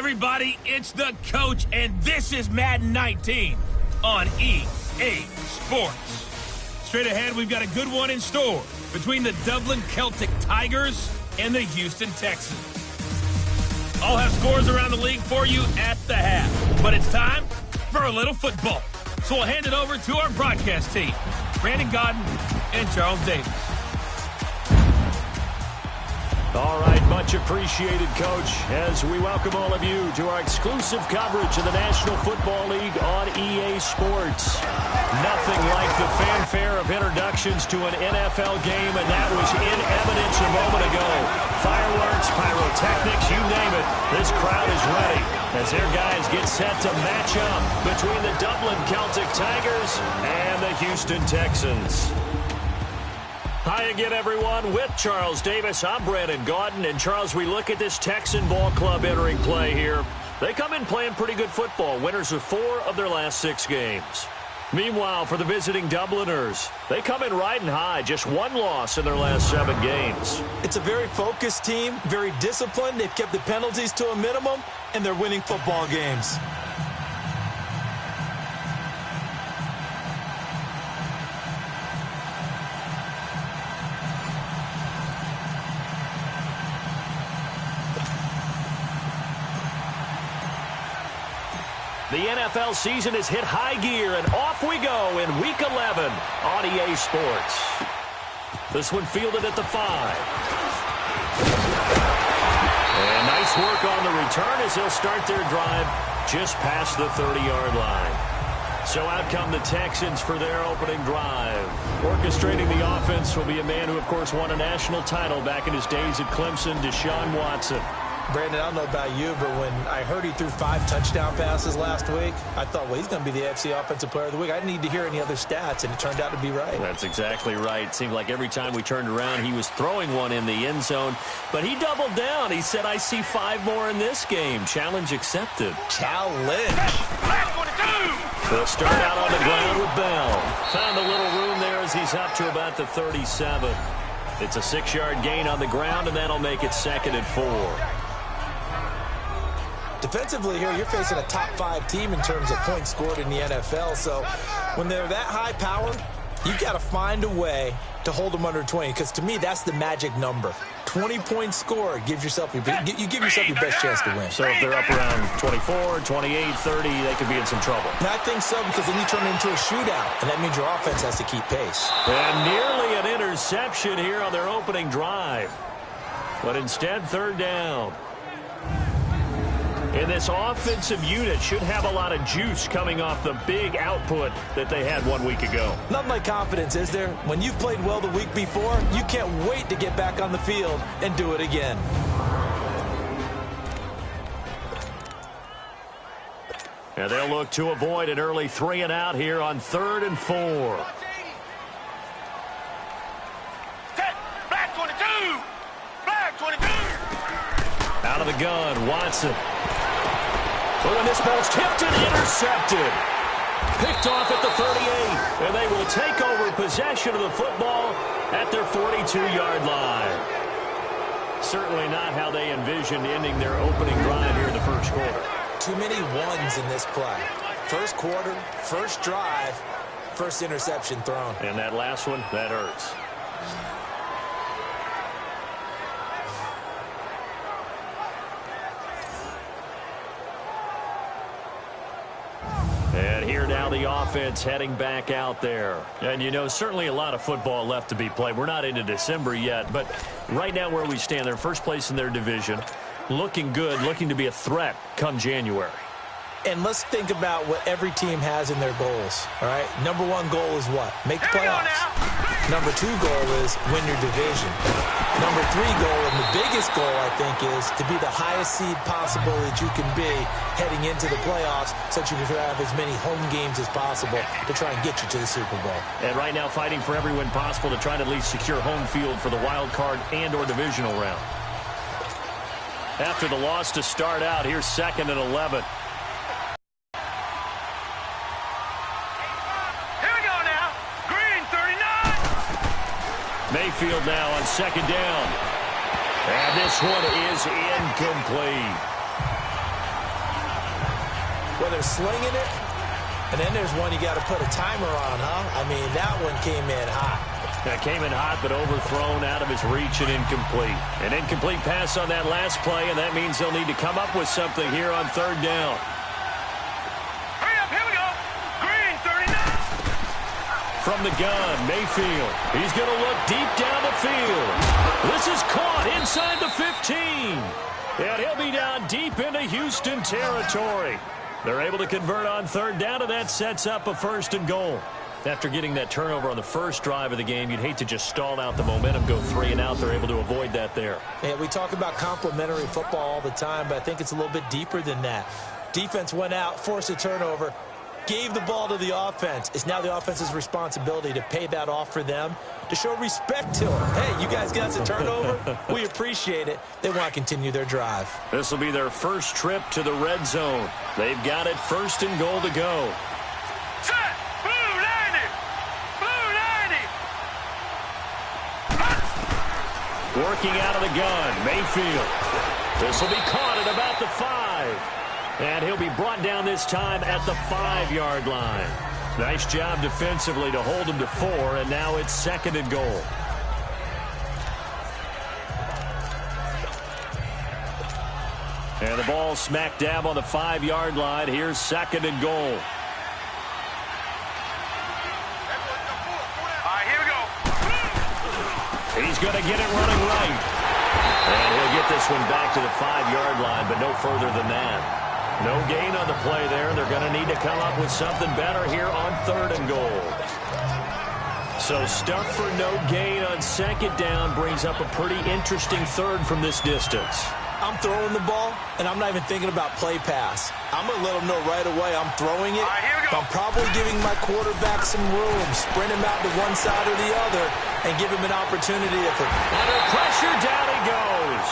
everybody, it's the coach, and this is Madden 19 on EA Sports. Straight ahead, we've got a good one in store between the Dublin Celtic Tigers and the Houston Texans. I'll have scores around the league for you at the half, but it's time for a little football. So we'll hand it over to our broadcast team, Brandon Godden and Charles Davis. All right, much appreciated, Coach, as we welcome all of you to our exclusive coverage of the National Football League on EA Sports. Nothing like the fanfare of introductions to an NFL game, and that was in evidence a moment ago. Fireworks, pyrotechnics, you name it, this crowd is ready as their guys get set to match up between the Dublin Celtic Tigers and the Houston Texans. Hi again, everyone. With Charles Davis, I'm Brandon Godden. And, Charles, we look at this Texan ball club entering play here. They come in playing pretty good football, winners of 4 of their last 6 games. Meanwhile, for the visiting Dubliners, they come in riding high, just 1 loss in their last 7 games. It's a very focused team, very disciplined. They've kept the penalties to a minimum, and they're winning football games. The NFL season has hit high gear, and off we go in Week 11 on EA Sports. This one fielded at the 5. And nice work on the return as they'll start their drive just past the 30-yard line. So out come the Texans for their opening drive. Orchestrating the offense will be a man who, of course, won a national title back in his days at Clemson, Deshaun Watson. Brandon, I don't know about you, but when I heard he threw 5 touchdown passes last week, I thought, well, he's going to be the AFC Offensive Player of the Week. I didn't need to hear any other stats, and it turned out to be right. That's exactly right. It seemed like every time we turned around, he was throwing one in the end zone. But he doubled down. He said, I see 5 more in this game. Challenge accepted. Challenge. They'll start out on the ground with Bell. Found a little room there as he's up to about the 37. It's a 6-yard gain on the ground, and that'll make it 2nd and 4. Defensively here, you're facing a top 5 team in terms of points scored in the NFL. So when they're that high power, you got to find a way to hold them under 20. Because to me, that's the magic number. 20 points scored gives yourself you give yourself your best chance to win. So if they're up around 24, 28, 30, they could be in some trouble. And I think so, because then you turn it into a shootout, and that means your offense has to keep pace. And nearly an interception here on their opening drive. But instead, 3rd down. And this offensive unit should have a lot of juice coming off the big output that they had 1 week ago. Nothing like confidence, is there? When you've played well the week before, you can't wait to get back on the field and do it again. And they'll look to avoid an early 3 and out here on 3rd and 4. Black 22! Black 22! Out of the gun, Watson. Oh, and this ball's tipped and intercepted. Picked off at the 38, and they will take over possession of the football at their 42-yard line. Certainly not how they envisioned ending their opening drive here in the first quarter. Too many ones in this play. First quarter, first drive, first interception thrown. And that last one, that hurts. And here now the offense heading back out there. And, you know, certainly a lot of football left to be played. We're not into December yet, but right now where we stand, they're first place in their division. Looking good, looking to be a threat come January. And let's think about what every team has in their goals, all right? Number 1 goal is what? Make the playoffs. Number 2 goal is win your division. Number 3 goal, and the biggest goal, I think, is to be the highest seed possible that you can be heading into the playoffs so that you can have as many home games as possible to try and get you to the Super Bowl. And right now fighting for every win possible to try to at least secure home field for the wild card and or divisional round. After the loss to start out, here's 2nd and 11. Mayfield now on 2nd down. And this one is incomplete. where they're slinging it, and then there's one you got to put a timer on, huh? I mean, that one came in hot. That came in hot, but overthrown, out of his reach, and incomplete. An incomplete pass on that last play, and that means they'll need to come up with something here on third down. Hurry up, here we go. Green, 39. From the gun, Mayfield. He's going to look deep down the field. This is caught inside the 15. And he'll be down deep into Houston territory. They're able to convert on third down, and that sets up a 1st and goal. After getting that turnover on the first drive of the game, you'd hate to just stall out the momentum, go 3 and out. They're able to avoid that there. Yeah, we talk about complementary football all the time, but I think it's a little bit deeper than that. Defense went out, forced a turnover, gave the ball to the offense. It's now the offense's responsibility to pay that off for them, to show respect to them. Hey, you guys got a turnover? We appreciate it. They want to continue their drive. This will be their first trip to the red zone. They've got it 1st and goal to go. Set. Blue 90. Blue 90. Working out of the gun, Mayfield. This will be caught at about the 5. And he'll be brought down this time at the 5-yard line. Nice job defensively to hold him to 4, and now it's 2nd and goal. And the ball smack dab on the 5-yard line. Here's 2nd and goal. All right, here we go. He's going to get it running right. And he'll get this one back to the 5-yard line, but no further than that. No gain on the play there. They're going to need to come up with something better here on 3rd and goal. So stuff for no gain on 2nd down brings up a pretty interesting 3rd from this distance. I'm throwing the ball, and I'm not even thinking about play pass. I'm going to let them know right away I'm throwing it. All right, here we go. I'm probably giving my quarterback some room, sprint him out to one side or the other, and give him an opportunity. Under pressure, down he goes.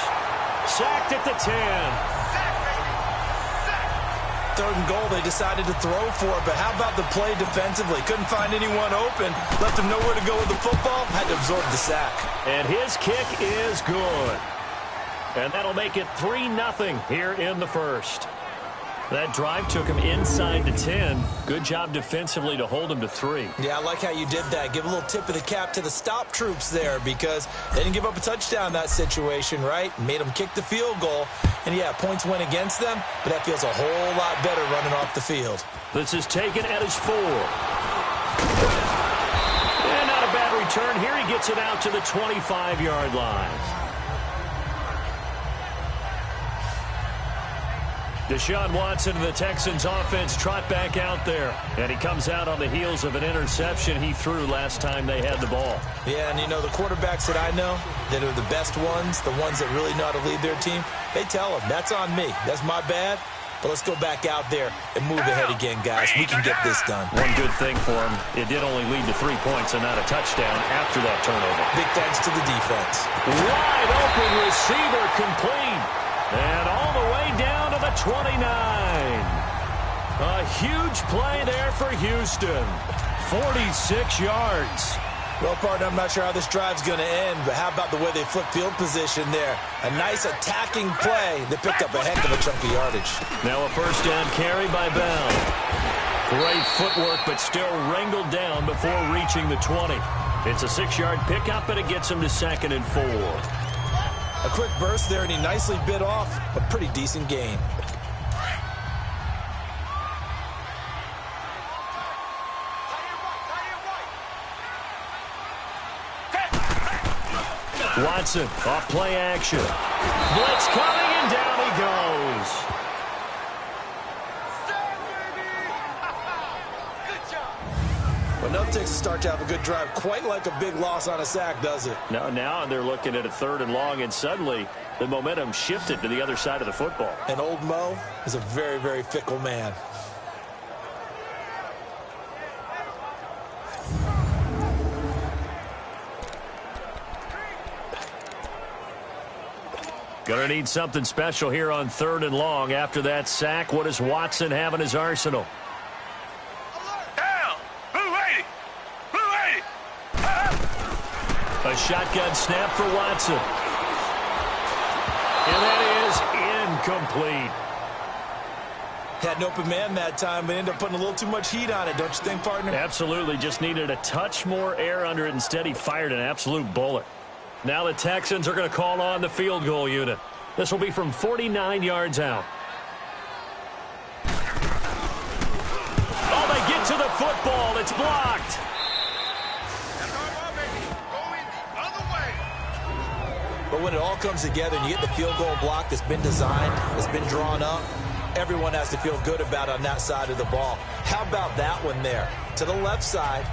Sacked at the 10. 3rd and goal, they decided to throw for it, but how about the play defensively? Couldn't find anyone open, left them nowhere to go with the football, had to absorb the sack. And his kick is good. And that'll make it 3-0 here in the 1st. That drive took him inside the 10. Good job defensively to hold him to 3. Yeah, I like how you did that. Give a little tip of the cap to the stop troops there, because they didn't give up a touchdown in that situation, right? Made them kick the field goal. And, yeah, points went against them, but that feels a whole lot better running off the field. This is taken at his 4. And not a bad return here. He gets it out to the 25-yard line. Deshaun Watson and the Texans offense trot back out there. And he comes out on the heels of an interception he threw last time they had the ball. Yeah, and you know, the quarterbacks that I know that are the best ones, the ones that really know how to lead their team, they tell them, that's on me. That's my bad. But let's go back out there and move ahead again, guys. We can get this done. One good thing for him, it did only lead to 3 points and not a touchdown after that turnover. Big thanks to the defense. Wide open receiver complete. And all the way down to the 29. A huge play there for Houston. 46 yards. Well, partner, I'm not sure how this drive's going to end, but how about the way they flipped field position there? A nice attacking play that picked up a heck of a chunk of yardage. Now a 1st down carry by Bell. Great footwork, but still wrangled down before reaching the 20. It's a 6-yard pickup, and it gets him to 2nd and 4. A quick burst there, and he nicely bit off a pretty decent gain. Watson, off play action. Blitz coming, and down he goes. But enough takes a start to have a good drive. Quite like a big loss on a sack, does it? Now they're looking at a 3rd and long, and suddenly the momentum shifted to the other side of the football. And old Mo is a very, very fickle man. Gonna need something special here on 3rd and long. After that sack, what does Watson have in his arsenal? Down! Blue 80! Blue 80! A shotgun snap for Watson. And that is incomplete. Had an open man that time, but ended up putting a little too much heat on it, don't you think, partner? Absolutely. Just needed a touch more air under it. Instead, he fired an absolute bullet. Now the Texans are going to call on the field goal unit. This will be from 49 yards out. Oh, they get to the football. It's blocked. But when it all comes together and you get the field goal block that's been designed, that's been drawn up, everyone has to feel good about it on that side of the ball. How about that one there? To the left side,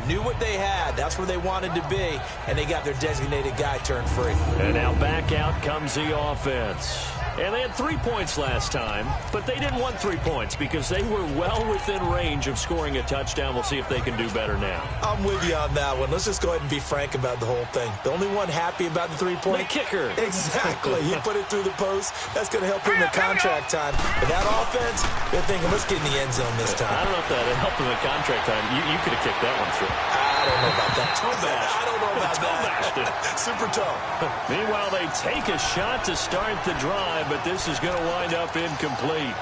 knew what they had. That's where they wanted to be, and they got their designated guy turned free. And now back out comes the offense. And they had 3 points last time, but they didn't want 3 points because they were well within range of scoring a touchdown. We'll see if they can do better now. I'm with you on that one. Let's just go ahead and be frank about the whole thing. The only one happy about the 3-point? The kicker. Exactly. He put it through the post. That's going to help him in contract time. But that offense, they're thinking, let's get in the end zone this time. I don't know if that helped him in contract time. You could have kicked that one through. I don't know about that. Toe-bashed. I don't know about that. Super toe. Meanwhile, they take a shot to start the drive, but this is going to wind up incomplete.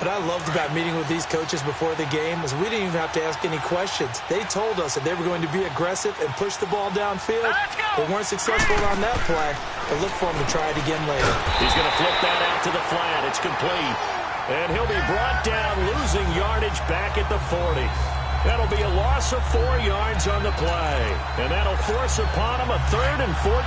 What I loved about meeting with these coaches before the game is we didn't even have to ask any questions. They told us that they were going to be aggressive and push the ball downfield. They weren't successful on that play, but look for them to try it again later. He's going to flip that out to the flat. It's complete. And he'll be brought down, losing yardage back at the 40. That'll be a loss of 4 yards on the play. And that'll force upon him a 3rd and 14.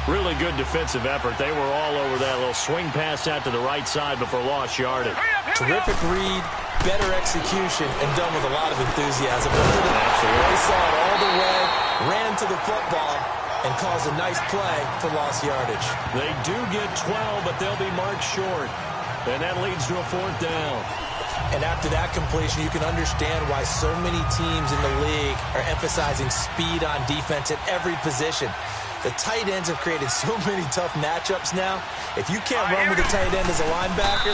Really good defensive effort. They were all over that little swing pass out to the right side before lost yardage. Terrific read, better execution, and done with a lot of enthusiasm. They saw it all the way, ran to the football, and caused a nice play for lost yardage. They do get 12, but they'll be marked short. And that leads to a 4th down. And after that completion, you can understand why so many teams in the league are emphasizing speed on defense at every position. The tight ends have created so many tough matchups now. If you can't run with a tight end as a linebacker,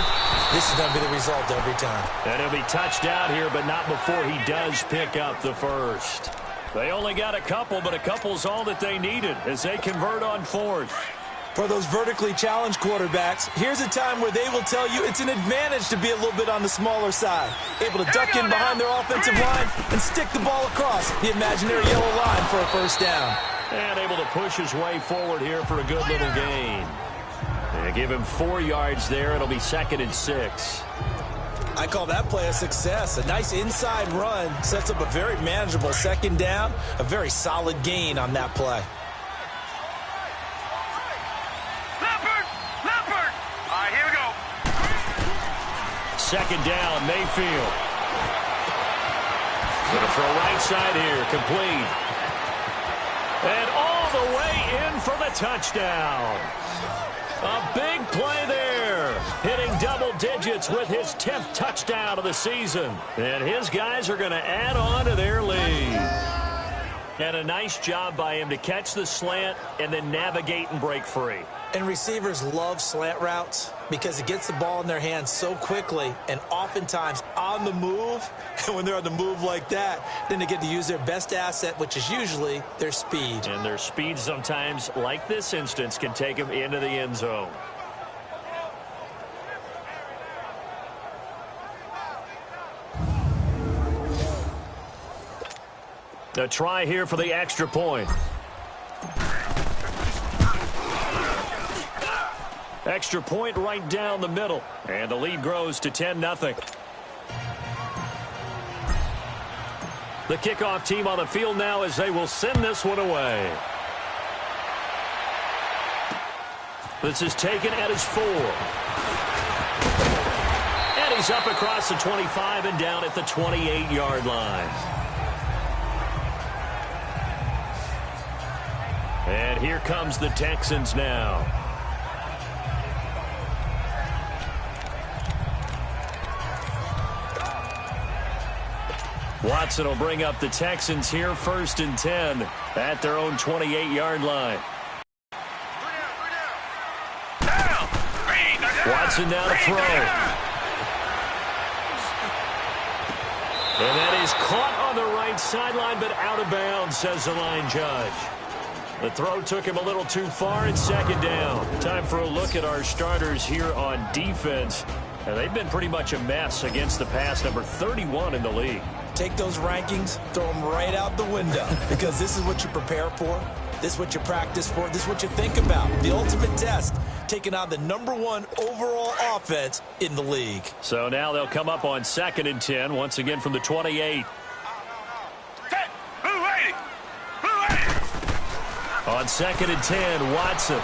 this is going to be the result every time. And he'll be touched out here, but not before he does pick up the first. They only got a couple, but a couple's all that they needed as they convert on 4th. For those vertically challenged quarterbacks, here's a time where they will tell you it's an advantage to be a little bit on the smaller side. Able to duck in behind their offensive line and stick the ball across the imaginary yellow line for a first down. And able to push his way forward here for a good little gain. They give him 4 yards there. It'll be 2nd and 6. I call that play a success. A nice inside run sets up a very manageable 2nd down. A very solid gain on that play. Here we go. 2nd down, Mayfield. Gonna throw right side here, complete. And all the way in for the touchdown. A big play there. Hitting double digits with his 10th touchdown of the season. And his guys are going to add on to their lead. And a nice job by him to catch the slant and then navigate and break free. And receivers love slant routes because it gets the ball in their hands so quickly and oftentimes on the move. And when they're on the move like that, then they get to use their best asset, which is usually their speed. And their speed sometimes, like this instance, can take them into the end zone. A try here for the extra point. Extra point right down the middle. And the lead grows to 10-0. The kickoff team on the field now as they will send this one away. This is taken at his 4. And he's up across the 25 and down at the 28-yard line. And here comes the Texans now. Watson will bring up the Texans here, 1st and 10 at their own 28-yard line. Watson now to throw. And that is caught on the right sideline, but out of bounds, says the line judge. The throw took him a little too far. It's 2nd down. Time for a look at our starters here on defense. And they've been pretty much a mess against the pass, number 31 in the league. Take those rankings, throw them right out the window, because this is what you prepare for. This is what you practice for. This is what you think about. The ultimate test, taking on the #1 overall offense in the league. So now they'll come up on 2nd and 10, once again from the 28. On 2nd and 10, Watson.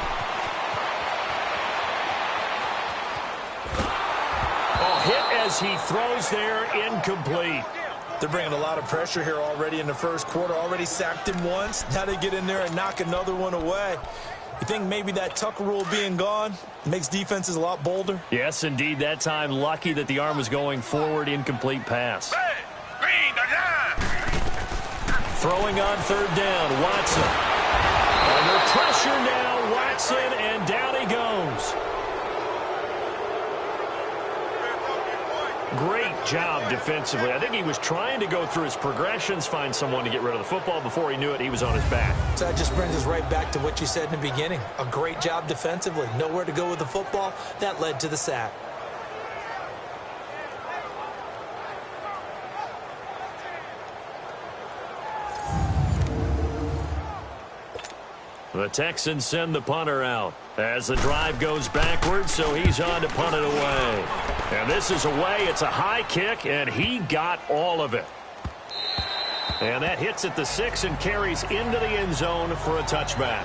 Oh, hit as he throws there, incomplete. They're bringing a lot of pressure here already in the first quarter. Already sacked him once. Now they get in there and knock another one away. You think maybe that Tucker rule being gone makes defenses a lot bolder? Yes, indeed. That time, lucky that the arm was going forward, incomplete pass. Throwing on 3rd down, Watson. Under pressure now, Watson, and down he goes. Great job defensively. I think he was trying to go through his progressions, find someone to get rid of the football. Before he knew it, he was on his back. So that just brings us right back to what you said in the beginning. A great job defensively. Nowhere to go with the football. That led to the sack. The Texans send the punter out as the drive goes backwards, so he's on to punt it away. And this is away. It's a high kick, and he got all of it. And that hits at the 6 and carries into the end zone for a touchback.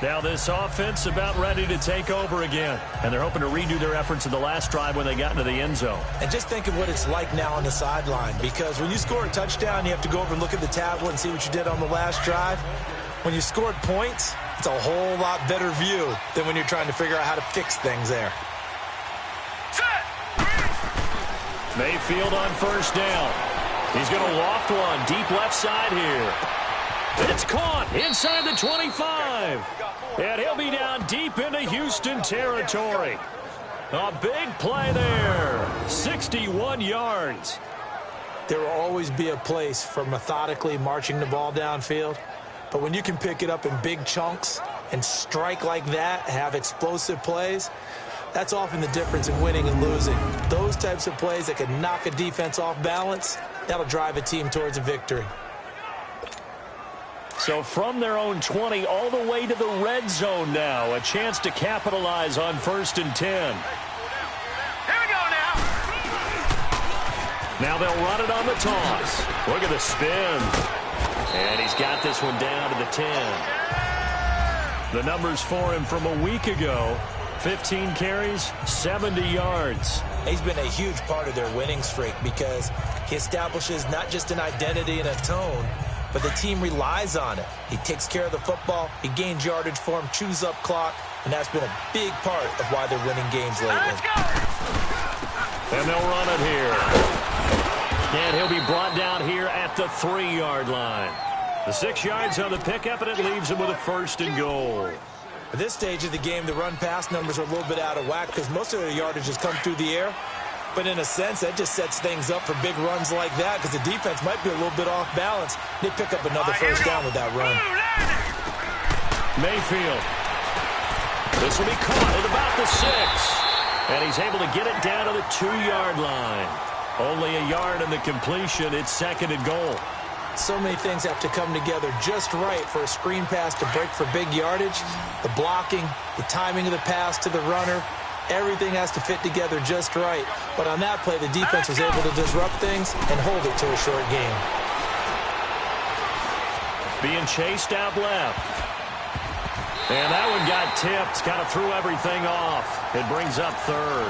Now this offense about ready to take over again. And they're hoping to redo their efforts in the last drive when they got into the end zone. And just think of what it's like now on the sideline. Because when you score a touchdown, you have to go over and look at the tablet and see what you did on the last drive. When you scored points, it's a whole lot better view than when you're trying to figure out how to fix things there. Mayfield on 1st down. He's going to loft one deep left side here. It's caught inside the 25. And he'll be down deep into Houston territory. A big play there. 61 yards. There will always be a place for methodically marching the ball downfield. But when you can pick it up in big chunks and strike like that, have explosive plays, that's often the difference in winning and losing. Those types of plays that can knock a defense off balance, that'll drive a team towards a victory. So from their own 20 all the way to the red zone now. A chance to capitalize on 1st and 10. Here we go now. Now they'll run it on the toss. Look at the spin. And he's got this one down to the 10. The numbers for him from a week ago. 15 carries, 70 yards. He's been a huge part of their winning streak because he establishes not just an identity and a tone, but the team relies on it. He takes care of the football, he gains yardage for him, chews up clock, and that's been a big part of why they're winning games lately. Let's go. And they'll run it here. And he'll be brought down here at the 3-yard line. The 6 yards on the pickup, and it leaves him with a 1st and goal. At this stage of the game, the run-pass numbers are a little bit out of whack because most of their yardage has come through the air. But in a sense, that just sets things up for big runs like that because the defense might be a little bit off balance. They pick up another 1st down with that run. Mayfield. This will be caught at about the 6. And he's able to get it down to the 2-yard line. Only a yard in the completion. It's 2nd and goal. So many things have to come together just right for a screen pass to break for big yardage. The blocking, the timing of the pass to the runner, everything has to fit together just right. But on that play, the defense was able to disrupt things and hold it to a short game. Being chased out left. And that one got tipped, kind of threw everything off. It brings up 3rd.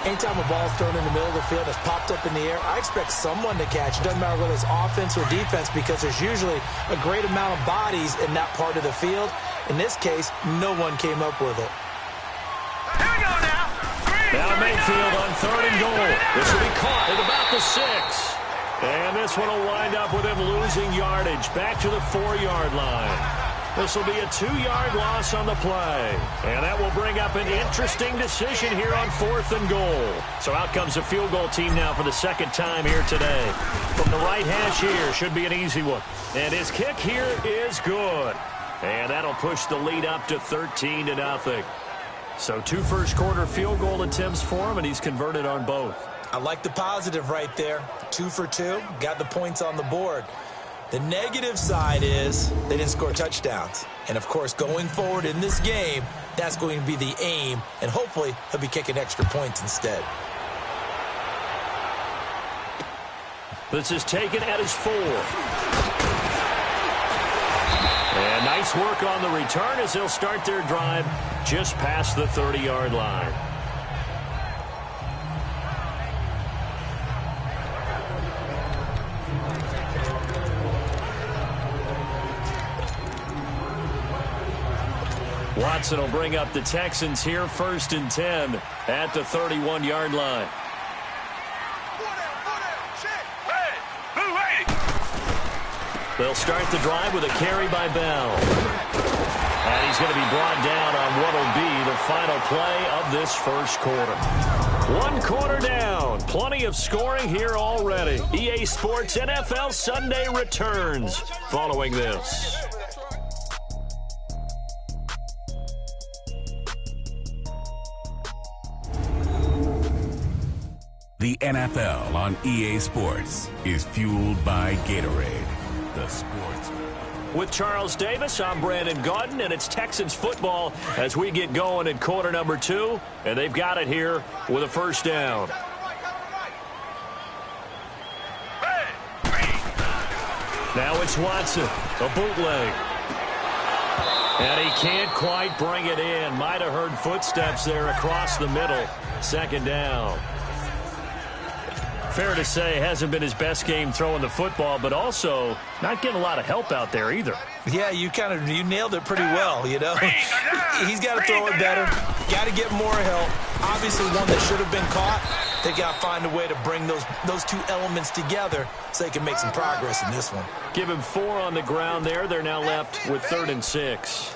Anytime a ball's thrown in the middle of the field, it's popped up in the air, I expect someone to catch. It doesn't matter whether it's offense or defense because there's usually a great amount of bodies in that part of the field. In this case, no one came up with it. Here we go now. Now Mayfield on 3rd and goal. This will be caught at about the 6. And this one will wind up with him losing yardage back to the 4-yard line. This will be a 2-yard loss on the play. And that will bring up an interesting decision here on 4th and goal. So out comes a field goal team now for the 2nd time here today. From the right hash here, should be an easy one. And his kick here is good. And that'll push the lead up to 13-0. So 2 first-quarter field goal attempts for him, and he's converted on both. I like the positive right there. 2 for 2, got the points on the board. The negative side is they didn't score touchdowns. And, of course, going forward in this game, that's going to be the aim, and hopefully he'll be kicking extra points instead. This is taken at his 4. And nice work on the return as they'll start their drive just past the 30-yard line. Watson will bring up the Texans here, 1st and 10 at the 31-yard line. They'll start the drive with a carry by Bell. And he's going to be brought down on what will be the final play of this first quarter. 1 quarter down. Plenty of scoring here already. EA Sports NFL Sunday returns following this. The NFL on EA Sports is fueled by Gatorade, the sports. With Charles Davis, I'm Brandon Gaudin, and it's Texans football as we get going in quarter number 2, and they've got it here with a first down. Now it's Watson, a bootleg. And he can't quite bring it in. Might have heard footsteps there across the middle. 2nd down. Fair to say, hasn't been his best game throwing the football, but also not getting a lot of help out there either. Yeah, you nailed it pretty well, you know. He's got to throw it better. Got to get more help. Obviously, one that should have been caught. They got to find a way to bring those 2 elements together so they can make some progress in this one. Give him 4 on the ground there. They're now left with 3rd and 6.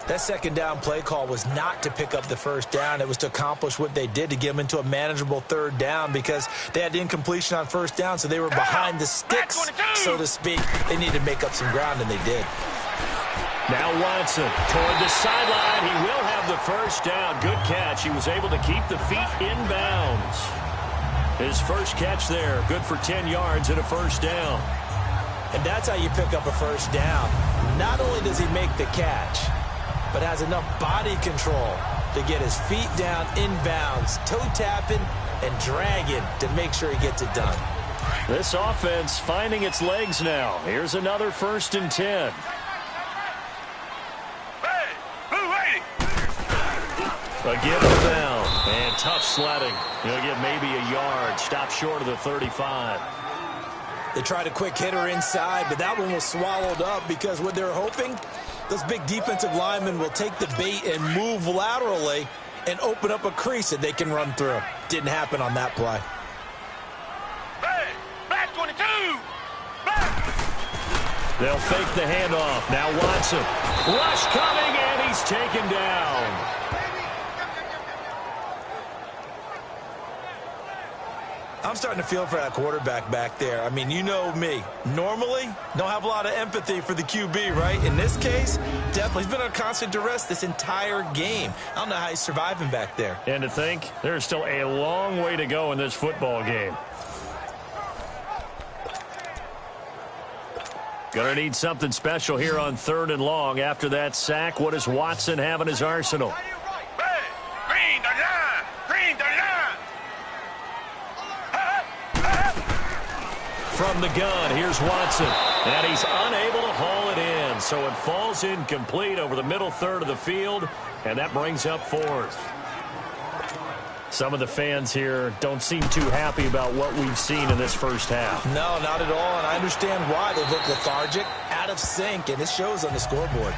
That 2nd down play call was not to pick up the first down. It was to accomplish what they did, to get them into a manageable 3rd down, because they had incompletion on 1st down, so they were behind the sticks, so to speak. They needed to make up some ground, and they did. Now Watson toward the sideline. He will have the first down. Good catch. He was able to keep the feet in bounds. His first catch there, good for 10 yards and a first down. And that's how you pick up a first down. Not only does he make the catch, but has enough body control to get his feet down in bounds, toe tapping and dragging to make sure he gets it done. This offense finding its legs now. Here's another 1st and 10. Again to Bell, and tough sledding. He'll get maybe a yard, stop short of the 35. They tried a quick hitter inside, but that one was swallowed up because what they're hoping, those big defensive linemen will take the bait and move laterally and open up a crease that they can run through. Didn't happen on that play. Back 22! Back! They'll fake the handoff. Now Watson. Rush coming, and he's taken down. I'm starting to feel for that quarterback back there. I mean, you know me. Normally, don't have a lot of empathy for the QB, right? In this case, definitely. He's been on constant duress this entire game. I don't know how he's surviving back there. And to think, there's still a long way to go in this football game. Gonna need something special here on 3rd and long. After that sack, what does Watson have in his arsenal? Green, the line! Green, the line! From the gun, here's Watson. And he's unable to haul it in. So it falls incomplete over the middle 3rd of the field. And that brings up 4th. Some of the fans here don't seem too happy about what we've seen in this first half. No, not at all. And I understand why. They look lethargic, out of sync, and it shows on the scoreboard.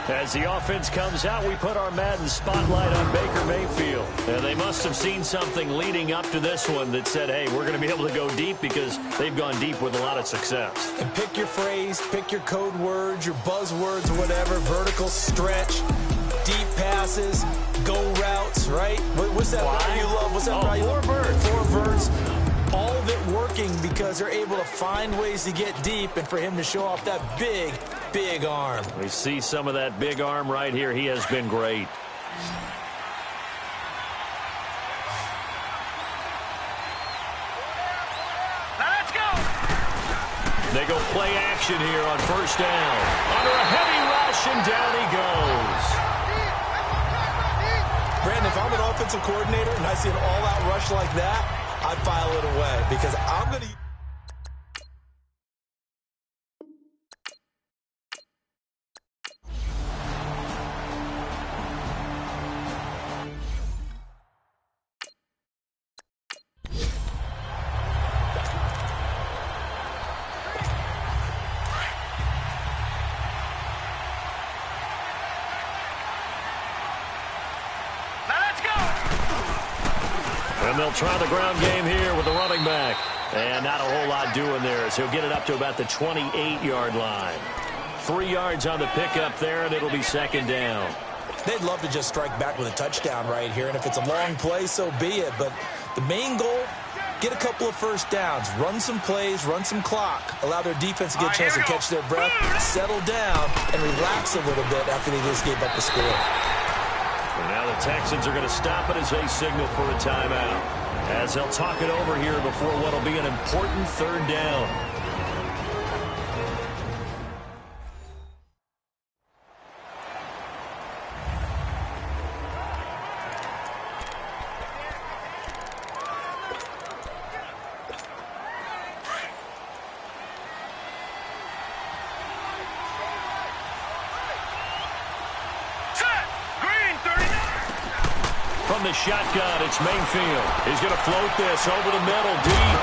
As the offense comes out, we put our Madden spotlight on Baker Mayfield. And they must have seen something leading up to this one that said, hey, we're going to be able to go deep, because they've gone deep with a lot of success. And pick your phrase, pick your code words, your buzzwords, whatever, vertical stretch, deep passes, go routes, right? What's that route you love? What's that route you love? 4 birds. 4 birds. all of it working because they're able to find ways to get deep and for him to show off that big, big arm. We see some of that big arm right here. He has been great. Now let's go. They go play action here on first down. Under a heavy rush, and down he goes. Brandon, if I'm an offensive coordinator and I see an all-out rush like that, I'd file it away because I'm going to... And they'll try the ground game here with the running back. And not a whole lot doing there as he'll get it up to about the 28-yard line. 3 yards on the pickup there, and it'll be second down. They'd love to just strike back with a touchdown right here, and if it's a long play, so be it. But the main goal, get a couple of first downs, run some plays, run some clock, allow their defense to get a chance to catch their breath, settle down, and relax a little bit after they just gave up the score. And now the Texans are going to stop it as they signal for a timeout, as they'll talk it over here before what will be an important third down. From the shotgun, it's Mayfield. He's going to float this over the middle, deep.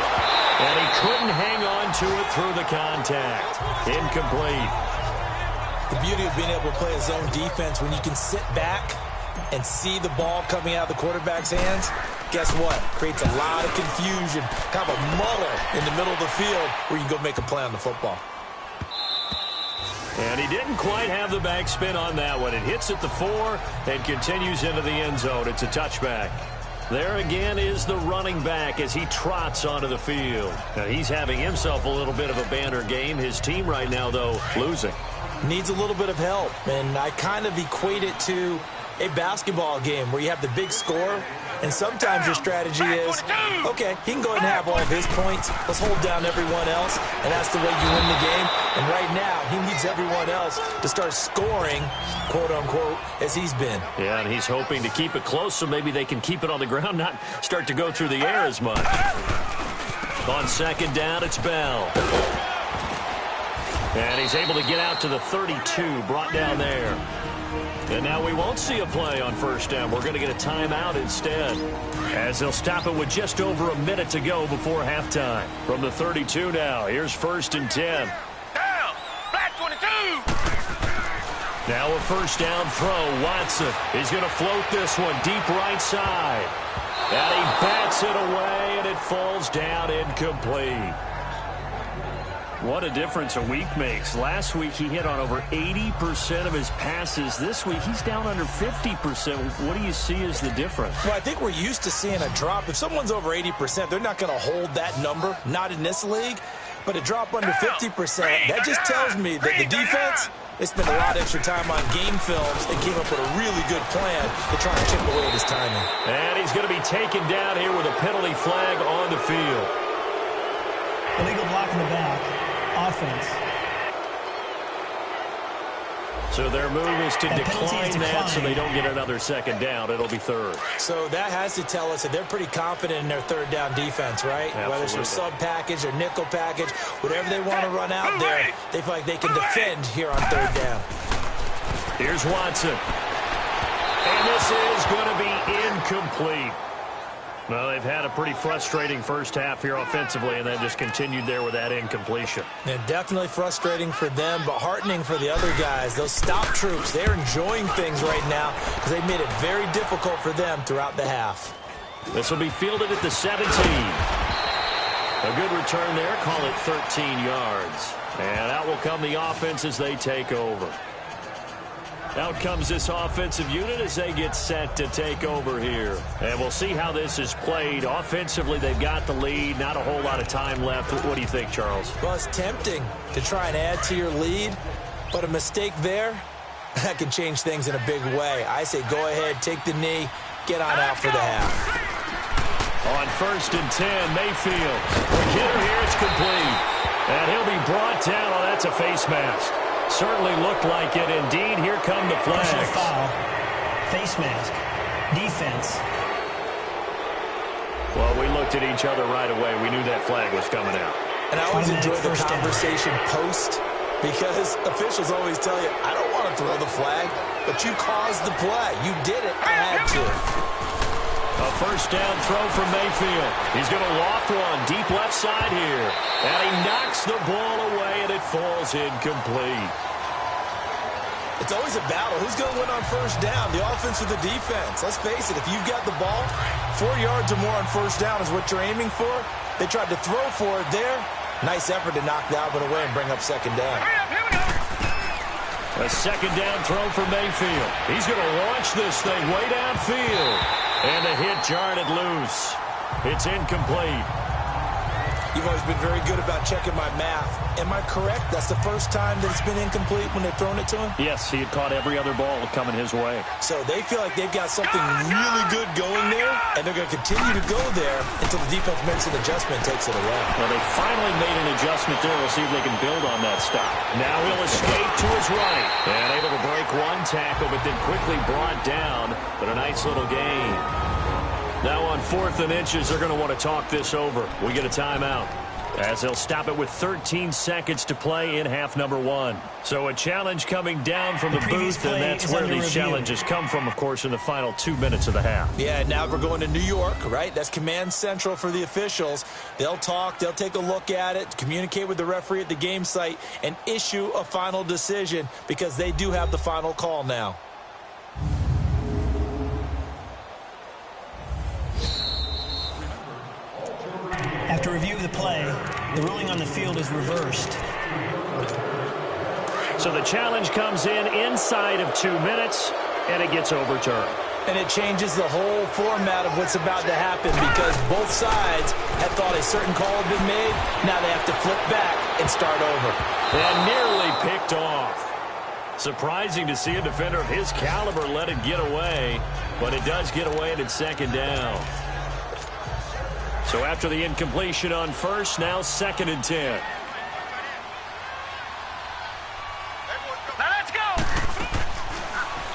And he couldn't hang on to it through the contact. Incomplete. The beauty of being able to play a zone defense when you can sit back and see the ball coming out of the quarterback's hands, guess what? Creates a lot of confusion, kind of a muddle in the middle of the field where you can go make a play on the football. And he didn't quite have the backspin on that one. It hits at the 4 and continues into the end zone. It's a touchback. There again is the running back as he trots onto the field. Now he's having himself a little bit of a banner game. His team right now, though, losing. Needs a little bit of help, and I kind of equate it to a basketball game where you have the big score, and sometimes your strategy is, okay, he can go ahead and have all of his points. Let's hold down everyone else, and that's the way you win the game. And right now, he needs everyone else to start scoring, quote-unquote, as he's been. Yeah, and he's hoping to keep it close so maybe they can keep it on the ground, not start to go through the air as much. On second down, it's Bell. And he's able to get out to the 32, brought down there. And now we won't see a play on first down. We're going to get a timeout instead, as they'll stop it with just over a minute to go before halftime. From the 32 now, here's first and 10. Down, flat 22. Now a first down throw. Watson is going to float this one deep right side. And he bats it away, and it falls down incomplete. What a difference a week makes. Last week, he hit on over 80% of his passes. This week, he's down under 50%. What do you see as the difference? Well, I think we're used to seeing a drop. If someone's over 80%, they're not going to hold that number, not in this league. But a drop under 50%, that just tells me that the defense, they spent a lot of extra time on game films and came up with a really good plan to try and chip away at his timing. And he's going to be taken down here with a penalty flag on the field. Illegal block in the back. Offense. So their move is to decline that so they don't get another second down. It'll be third. So that has to tell us that they're pretty confident in their third down defense, right? Absolutely. Whether it's their sub package or nickel package, whatever they want to run out there, they feel like they can defend here on third down. Here's Watson. And this is going to be incomplete. Well, they've had a pretty frustrating first half here offensively, and then just continued there with that incompletion. And definitely frustrating for them, but heartening for the other guys. Those stop troops, they're enjoying things right now because they made it very difficult for them throughout the half. This will be fielded at the 17. A good return there. Call it 13 yards. And out will come the offense as they take over. Out comes this offensive unit as they get set to take over here. And we'll see how this is played. Offensively, they've got the lead. Not a whole lot of time left. What do you think, Charles? Well, it's tempting to try and add to your lead, but a mistake there, that can change things in a big way. I say go ahead, take the knee, get on out for the half. On 1st and 10, Mayfield. The hitter here is complete. And he'll be brought down. Oh, that's a face mask. Certainly looked like it. Indeed, here come the flags. Personal foul, face mask, defense. Well, we looked at each other right away. We knew that flag was coming out. And I always enjoy the conversation post, because officials always tell you, I don't want to throw the flag, but you caused the play. You did it. I had to. A 1st down throw from Mayfield. He's going to loft one deep left side here. And he knocks the ball away, and it falls incomplete. It's always a battle. Who's going to win on 1st down, the offense or the defense? Let's face it, if you've got the ball, 4 yards or more on 1st down is what you're aiming for. They tried to throw for it there. Nice effort to knock that one away and bring up 2nd down. A 2nd down throw for Mayfield. He's going to launch this thing way downfield. And the hit jarred it loose. It's incomplete. You've always been very good about checking my math. Am I correct? That's the first time that it's been incomplete when they've thrown it to him? Yes, he had caught every other ball coming his way. So they feel like they've got something really good going there, and they're going to continue to go there until the defense makes an adjustment and takes it away. Well, they finally made an adjustment there. We'll see if they can build on that stop. Now he'll escape to his right. And able to break one tackle, but then quickly brought down. But a nice little gain. Now on 4th and inches, they're going to want to talk this over. We get a timeout, as they'll stop it with 13 seconds to play in half number 1. So a challenge coming down from the booth, and that's where these challenges come from, of course, in the final 2 minutes of the half. Yeah, now we're going to New York, right? That's command central for the officials. They'll talk, they'll take a look at it, communicate with the referee at the game site, and issue a final decision, because they do have the final call now. After review of the play, the ruling on the field is reversed. So the challenge comes in inside of 2 minutes, and it gets overturned. And it changes the whole format of what's about to happen, because both sides had thought a certain call had been made. Now they have to flip back and start over. And nearly picked off. Surprising to see a defender of his caliber let it get away, but it does get away, and it's 2nd down. So after the incompletion on 1st, now 2nd and 10. Now let's go!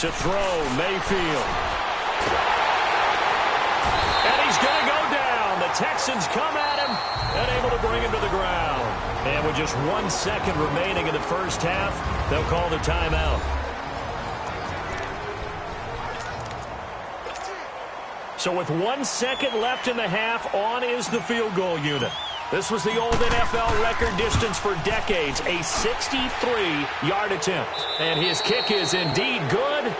To throw, Mayfield. And he's going to go down. The Texans come at him and able to bring him to the ground. And with just 1 second remaining in the 1st half, they'll call the timeout. So with 1 second left in the half, on is the field goal unit. This was the old NFL record distance for decades, a 63-yard attempt. And his kick is indeed good.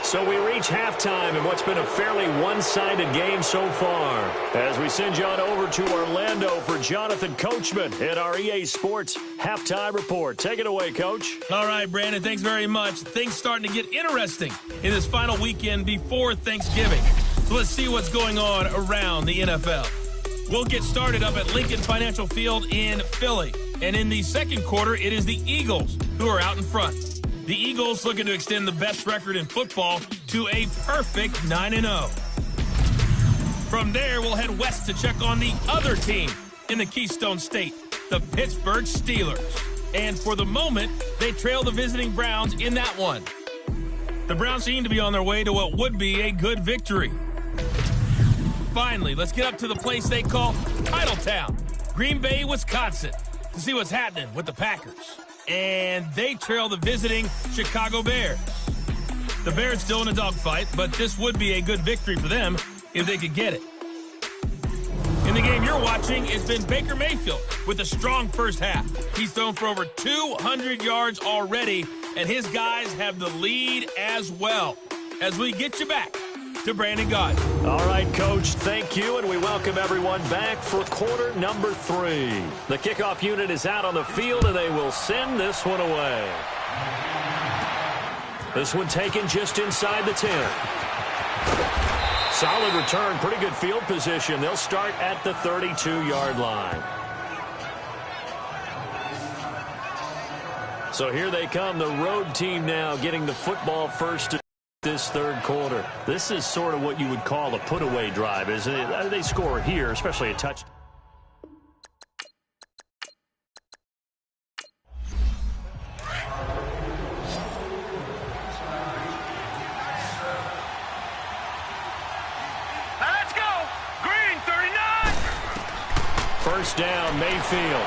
So we reach halftime in what's been a fairly one-sided game so far. As we send you on over to Orlando for Jonathan Coachman at our EA Sports Halftime Report. Take it away, Coach. All right, Brandon, thanks very much. Things starting to get interesting in this final weekend before Thanksgiving. So let's see what's going on around the NFL. We'll get started up at Lincoln Financial Field in Philly. And in the second quarter, it is the Eagles who are out in front. The Eagles looking to extend the best record in football to a perfect 9-0. From there, we'll head west to check on the other team in the Keystone State, the Pittsburgh Steelers. And for the moment, they trail the visiting Browns in that one. The Browns seem to be on their way to what would be a good victory. Finally, let's get up to the place they call Titletown, Green Bay, Wisconsin, to see what's happening with the Packers. And they trail the visiting Chicago Bears. The Bears still in a dogfight, but this would be a good victory for them if they could get it. In the game you're watching, it's been Baker Mayfield with a strong first half. He's thrown for over 200 yards already, and his guys have the lead as well. As we get you back to Brandon Gaudin. All right, Coach, thank you, and we welcome everyone back for quarter number 3. The kickoff unit is out on the field, and they will send this one away. This one taken just inside the 10. Solid return, pretty good field position. They'll start at the 32-yard line. So here they come, the road team now getting the football first in this third quarter. This is sort of what you would call a put-away drive, isn't it? They score here, especially a touchdown. Let's go! Green, 39! First down, Mayfield.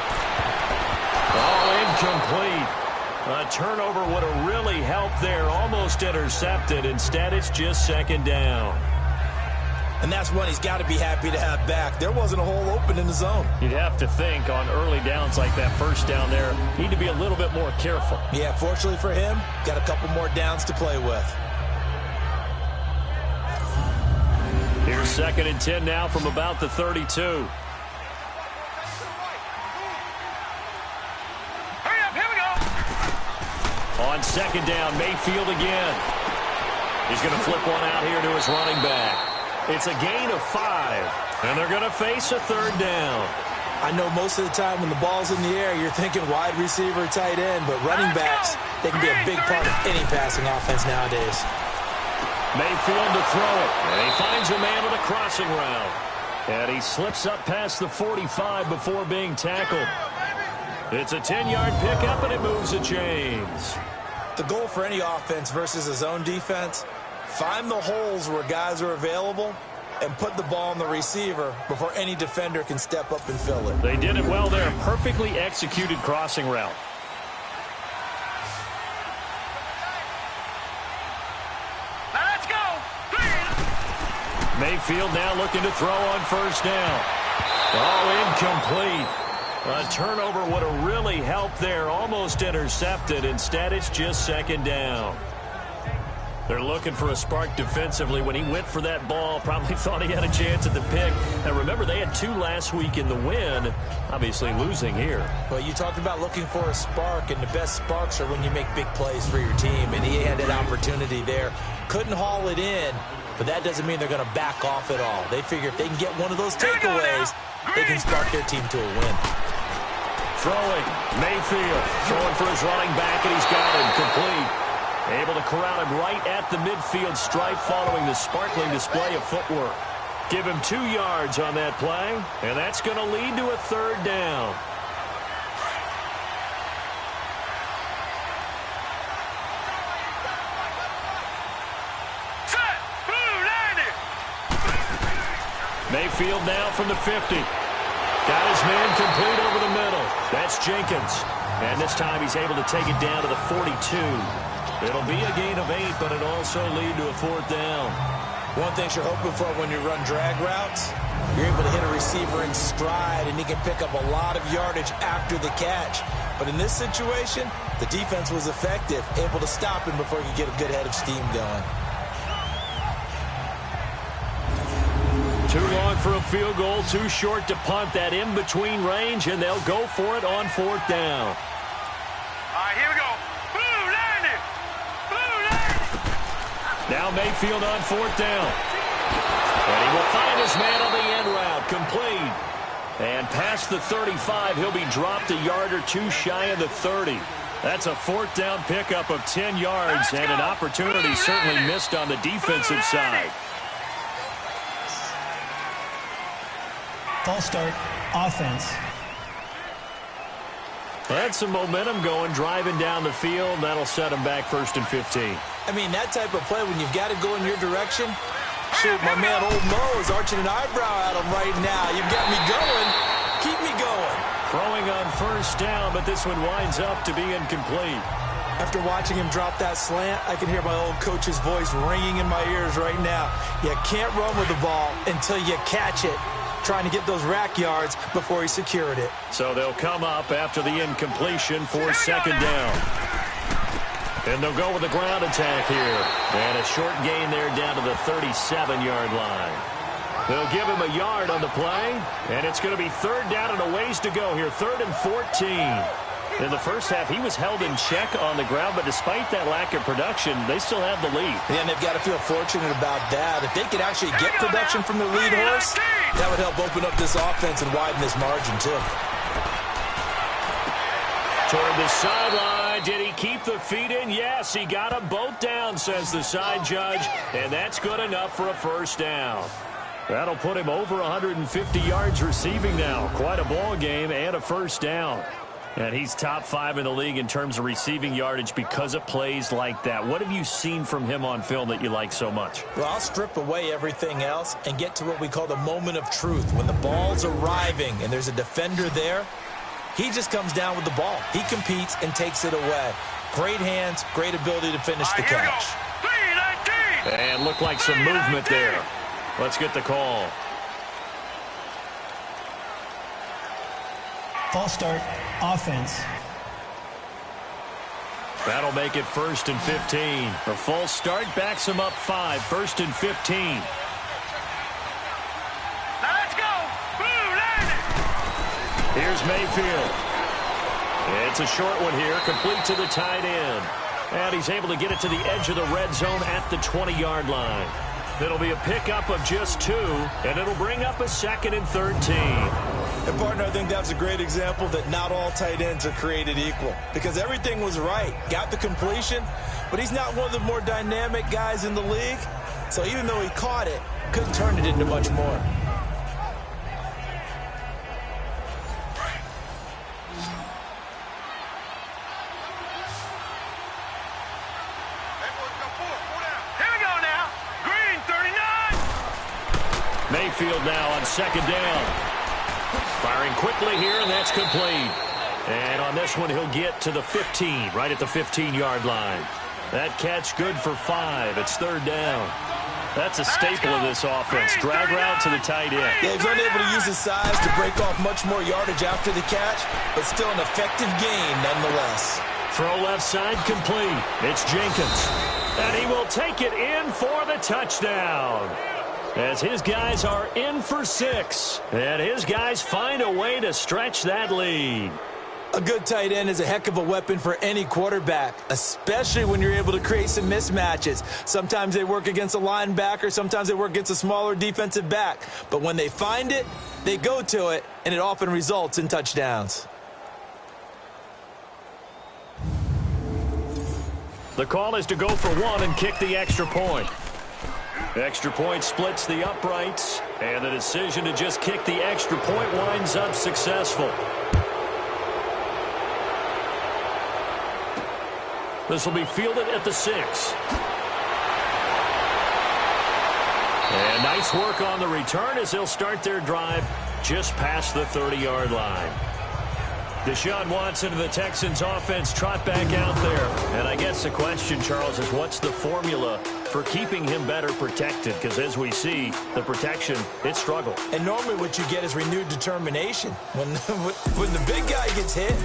All incomplete. A turnover would have really helped there. Almost intercepted. Instead, it's just second down. And that's one he's got to be happy to have back. There wasn't a hole open in the zone. You'd have to think on early downs like that first down there, need to be a little bit more careful. Yeah, fortunately for him, got a couple more downs to play with. Here's 2nd and 10 now from about the 32. On second down, Mayfield again. He's going to flip one out here to his running back. It's a gain of 5, and they're going to face a third down. I know most of the time when the ball's in the air, you're thinking wide receiver, tight end, but running backs, they can be a big part of any passing offense nowadays. Mayfield to throw it, and he finds a man with a crossing route. And he slips up past the 45 before being tackled. It's a 10-yard pickup, and it moves the chains. The goal for any offense versus a zone defense, find the holes where guys are available and put the ball on the receiver before any defender can step up and fill it. They did it well there. Perfectly executed crossing route. Let's go! Mayfield now looking to throw on first down. Oh, incomplete. A turnover would have really helped there. Almost intercepted. Instead, it's just second down. They're looking for a spark defensively. When he went for that ball, probably thought he had a chance at the pick. And remember, they had 2 last week in the win. Obviously losing here. Well, you talked about looking for a spark, and the best sparks are when you make big plays for your team. And he had that opportunity there. Couldn't haul it in, but that doesn't mean they're going to back off at all. They figure if they can get one of those takeaways, they can spark their team to a win. Throwing, Mayfield, throwing for his running back, and he's got him complete. Able to corral him right at the midfield stripe following the sparkling display of footwork. Give him 2 yards on that play, and that's going to lead to a third down. Set! Blue, landed! Mayfield now from the 50. Got his man complete over the middle. That's Jenkins. And this time he's able to take it down to the 42. It'll be a gain of 8, but it'll also lead to a fourth down. One thing you're hoping for when you run drag routes, you're able to hit a receiver in stride, and he can pick up a lot of yardage after the catch. But in this situation, the defense was effective, able to stop him before he could get a good head of steam going. Too long for a field goal, too short to punt. That in-between range, and they'll go for it on fourth down. All right, here we go. Blue, landed! Blue, landed! Now Mayfield on fourth down. And he will find his man on the end route, complete. And past the 35, he'll be dropped a yard or 2 shy of the 30. That's a fourth down pickup of 10 yards, and an opportunity certainly missed on the defensive side. False start, offense. Had some momentum going, driving down the field. That'll set him back 1st and 15. I mean, that type of play, when you've got to go in your direction, shoot, my man Old Mo is arching an eyebrow at him right now. You've got me going. Keep me going. Throwing on first down, but this one winds up to be incomplete. After watching him drop that slant, I can hear my old coach's voice ringing in my ears right now. You can't run with the ball until you catch it. Trying to get those rack yards before he secured it. So they'll come up after the incompletion for second down. And they'll go with the ground attack here. And a short gain there down to the 37-yard line. They'll give him a yard on the play. And it's going to be third down and a ways to go here. 3rd and 14. In the first half, he was held in check on the ground, but despite that lack of production, they still have the lead. And they've got to feel fortunate about that. If they could actually get production from their lead horse, that would help open up this offense and widen this margin, too. Toward the sideline. Did he keep the feet in? Yes, he got them both down, says the side judge, and that's good enough for a first down. That'll put him over 150 yards receiving now. Quite a ball game and a first down. And he's top 5 in the league in terms of receiving yardage because of plays like that. What have you seen from him on film that you like so much? Well, I'll strip away everything else and get to what we call the moment of truth. When the ball's arriving and there's a defender there, he just comes down with the ball. He competes and takes it away. Great hands, great ability to finish the catch. And looked like some movement there. Let's get the call. False start, offense. That'll make it 1st and 15. The false start backs him up 5. 1st and 15. Now let's go. Blue, land it. Here's Mayfield. It's a short one here, complete to the tight end. And he's able to get it to the edge of the red zone at the 20-yard line. It'll be a pickup of just 2, and it'll bring up a 2nd and 13. And, partner, I think that's a great example that not all tight ends are created equal. Because everything was right. Got the completion, but he's not one of the more dynamic guys in the league. So even though he caught it, couldn't turn it into much more. Mayfield now on 2nd down. Firing quickly here, and that's complete. And on this one, he'll get to the 15, right at the 15-yard line. That catch good for 5. It's 3rd down. That's a staple of this offense. Drag route to the tight end. Yeah, he's unable to use his size to break off much more yardage after the catch, but still an effective gain nonetheless. Throw left side complete. It's Jenkins. And he will take it in for the touchdown. As his guys are in for 6. And his guys find a way to stretch that lead. A good tight end is a heck of a weapon for any quarterback, especially when you're able to create some mismatches. Sometimes they work against a linebacker, sometimes they work against a smaller defensive back. But when they find it, they go to it, and it often results in touchdowns. The call is to go for 1 and kick the extra point. Extra point splits the uprights, and the decision to just kick the extra point winds up successful. This will be fielded at the 6. And nice work on the return as they'll start their drive just past the 30-yard line. Deshaun Watson of the Texans offense trot back out there. And I guess the question, Charles, is what's the formula for keeping him better protected? Because as we see, the protection, it struggled. And normally what you get is renewed determination. When the big guy gets hit,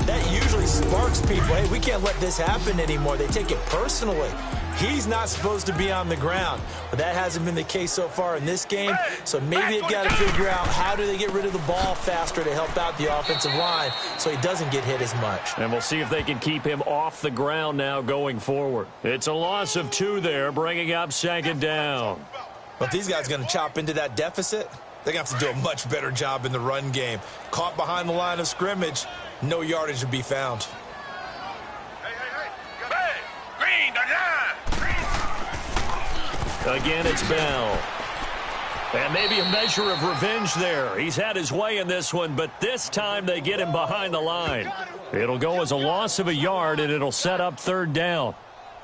that usually sparks people. Hey, we can't let this happen anymore. They take it personally. He's not supposed to be on the ground. But that hasn't been the case so far in this game. So maybe they've got to figure out how do they get rid of the ball faster to help out the offensive line so he doesn't get hit as much. And we'll see if they can keep him off the ground now going forward. It's a loss of 2 there, bringing up 2nd down. But these guys are going to chop into that deficit. They're going to have to do a much better job in the run game. Caught behind the line of scrimmage, no yardage to be found. Again, it's Bell. And maybe a measure of revenge there. He's had his way in this one, but this time they get him behind the line. It'll go as a loss of a yard, and it'll set up 3rd down.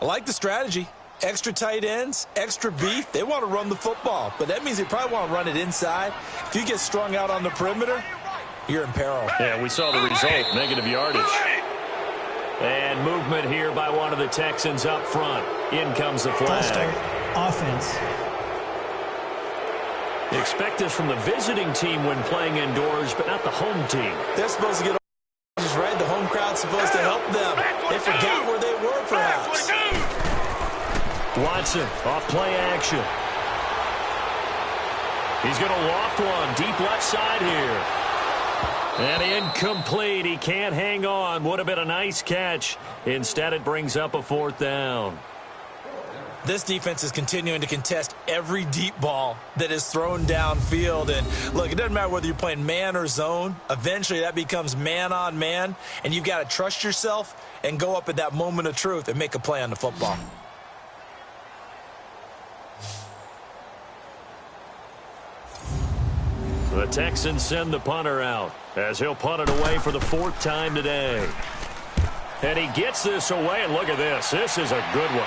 I like the strategy. Extra tight ends, extra beef. They want to run the football, but that means they probably want to run it inside. If you get strung out on the perimeter, you're in peril. Yeah, we saw the result, negative yardage. And movement here by one of the Texans up front. In comes the flag. Offense. You expect this from the visiting team when playing indoors, but not the home team. They're supposed to get right. The home crowd's supposed to help them. They forgot where they were, perhaps. Watson off play action. He's going to loft one deep left side here. And incomplete. He can't hang on. Would have been a nice catch. Instead, it brings up a 4th down. This defense is continuing to contest every deep ball that is thrown downfield. And look, it doesn't matter whether you're playing man or zone. Eventually, that becomes man on man. And you've got to trust yourself and go up at that moment of truth and make a play on the football. The Texans send the punter out as he'll punt it away for the 4th time today. And he gets this away, and look at this. This is a good one.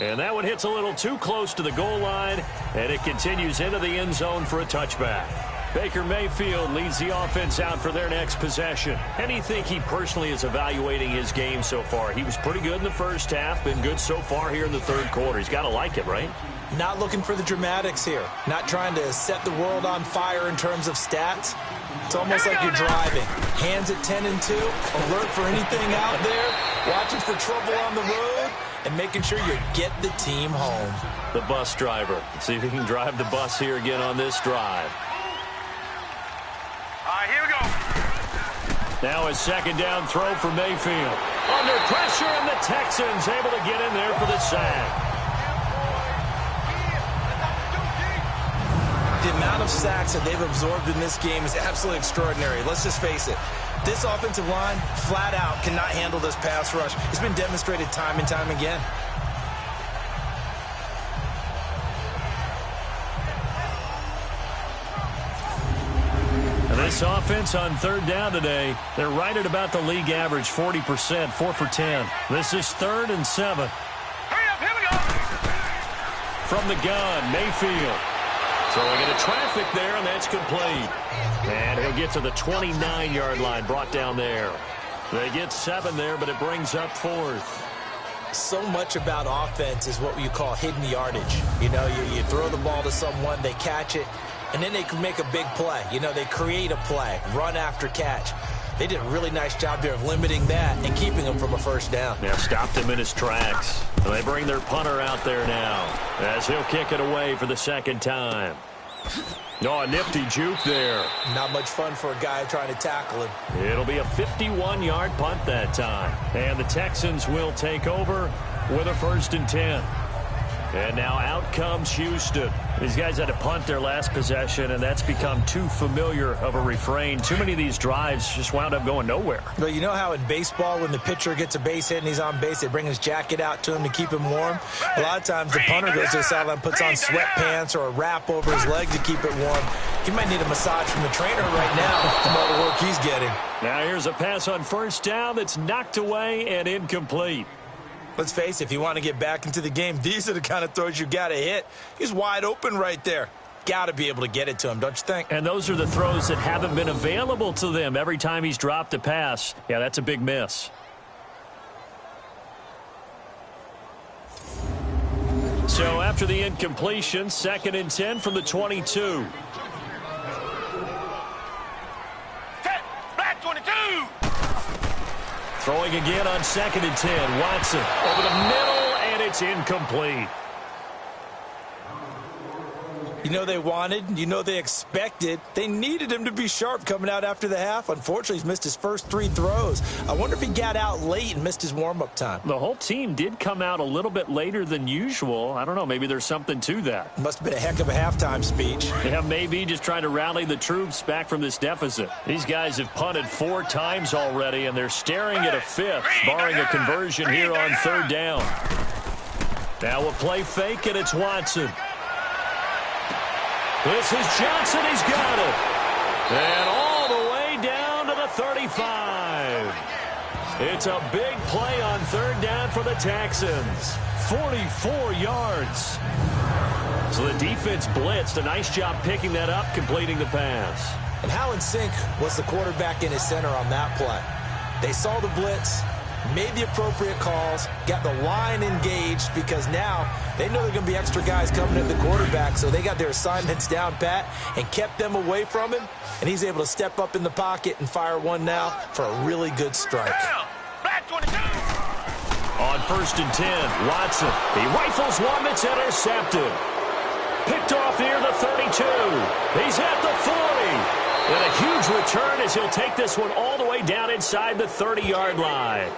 And that one hits a little too close to the goal line, and it continues into the end zone for a touchback. Baker Mayfield leads the offense out for their next possession. How do you think he personally is evaluating his game so far? He was pretty good in the first half, been good so far here in the 3rd quarter. He's got to like it, right? Not looking for the dramatics here. Not trying to set the world on fire in terms of stats. It's almost like you're driving. Hands at 10 and 2. Alert for anything out there. Watching for trouble on the road. And making sure you get the team home. The bus driver. See if he can drive the bus here again on this drive. All right, here we go. Now a 2nd down throw for Mayfield. Under pressure, and the Texans able to get in there for the sack. The amount of sacks that they've absorbed in this game is absolutely extraordinary. Let's just face it. This offensive line, flat out, cannot handle this pass rush. It's been demonstrated time and time again. And this offense on 3rd down today, they're right at about the league average, 40%, 4 for 10. This is 3rd and 7. Hurry up, here we go. From the gun, Mayfield. Throwing into traffic there, and that's complete. And he'll get to the 29-yard line, brought down there. They get 7 there, but it brings up 4th. So much about offense is what you call hidden yardage. You know, you throw the ball to someone, they catch it, and then they can make a big play. You know, they create a play, run after catch. They did a really nice job there of limiting that and keeping him from a 1st down. Yeah, stopped him in his tracks. And they bring their punter out there now as he'll kick it away for the 2nd time. Oh, a nifty juke there. Not much fun for a guy trying to tackle him. It'll be a 51-yard punt that time. And the Texans will take over with a 1st and 10. And now out comes Houston. These guys had to punt their last possession, and that's become too familiar of a refrain. Too many of these drives just wound up going nowhere. But you know how in baseball, when the pitcher gets a base hit and he's on base, they bring his jacket out to him to keep him warm? A lot of times the punter goes to the sideline, puts on sweatpants or a wrap over his leg to keep it warm. He might need a massage from the trainer right now from all the work he's getting. Now here's a pass on 1st down that's knocked away and incomplete. Let's face it, if you want to get back into the game, these are the kind of throws you got to hit. He's wide open right there. Got to be able to get it to him, don't you think? And those are the throws that haven't been available to them every time he's dropped a pass. Yeah, that's a big miss. So after the incompletion, 2nd and 10 from the 22. Black 22. Throwing again on 2nd and 10. Watson over the middle, and it's incomplete. You know they wanted, you know they expected. They needed him to be sharp coming out after the half. Unfortunately, he's missed his first 3 throws. I wonder if he got out late and missed his warm-up time. The whole team did come out a little bit later than usual. I don't know, maybe there's something to that. Must have been a heck of a halftime speech. Yeah, maybe just trying to rally the troops back from this deficit. These guys have punted 4 times already, and they're staring at a 5th, barring a conversion here on 3rd down. Now a play fake, and it's Watson. This is Johnson. He's got it. And all the way down to the 35. It's a big play on 3rd down for the Texans. 44 yards. So the defense blitzed. A nice job picking that up, completing the pass. And how in sync was the quarterback in his center on that play? They saw the blitz, made the appropriate calls, got the line engaged because now they know there are going to be extra guys coming at the quarterback, so they got their assignments down pat and kept them away from him, and he's able to step up in the pocket and fire one now for a really good strike. Black 22. On 1st and 10, Watson. He rifles one that's intercepted. Picked off near the 32. He's at the 40. And a huge return as he'll take this one all the way down inside the 30-yard line.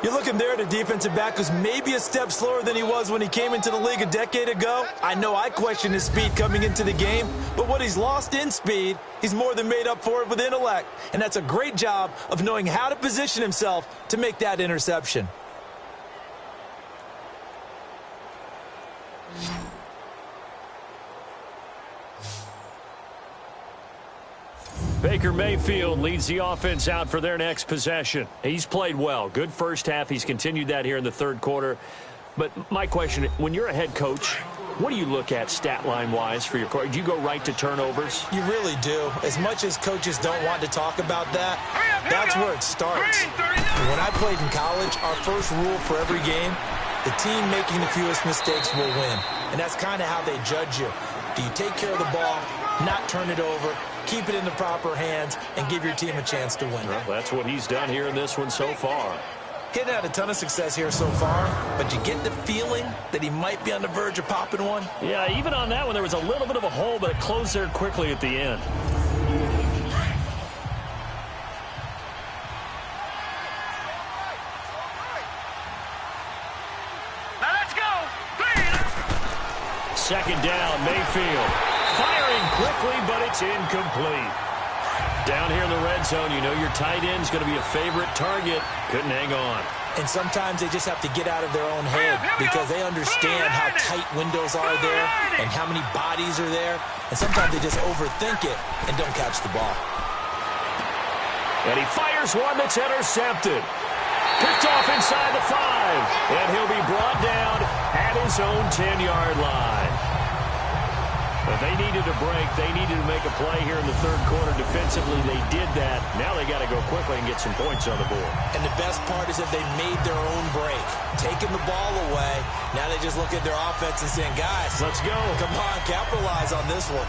You're looking there at a defensive back who's maybe a step slower than he was when he came into the league a decade ago. I know I questioned his speed coming into the game, but what he's lost in speed, he's more than made up for it with intellect. And that's a great job of knowing how to position himself to make that interception. Baker Mayfield leads the offense out for their next possession. He's played well. Good first half. He's continued that here in the third quarter. But my question, when you're a head coach, what do you look at stat line-wise for your coach? Do you go right to turnovers? You really do. As much as coaches don't want to talk about that, that's where it starts. When I played in college, our first rule for every game, the team making the fewest mistakes will win. And that's kind of how they judge you. Do you take care of the ball, not turn it over, keep it in the proper hands, and give your team a chance to win? Well, that's what he's done here in this one so far. He hadn't had a ton of success here so far, but you get the feeling that he might be on the verge of popping one. Yeah, even on that one, there was a little bit of a hole, but it closed there quickly at the end. Now let's go. Second down, Mayfield. Firing quickly, but it's incomplete. Down here in the red zone, you know your tight end's going to be a favorite target. Couldn't hang on. And sometimes they just have to get out of their own head because they understand how tight windows are there and how many bodies are there. And sometimes they just overthink it and don't catch the ball. And he fires one that's intercepted. Picked off inside the 5. And he'll be brought down at his own 10-yard line. But they needed a break. They needed to make a play here in the third quarter. Defensively, they did that. Now they got to go quickly and get some points on the board. And the best part is that they made their own break. Taking the ball away. Now they just look at their offense and saying, guys, let's go. Come on, capitalize on this one.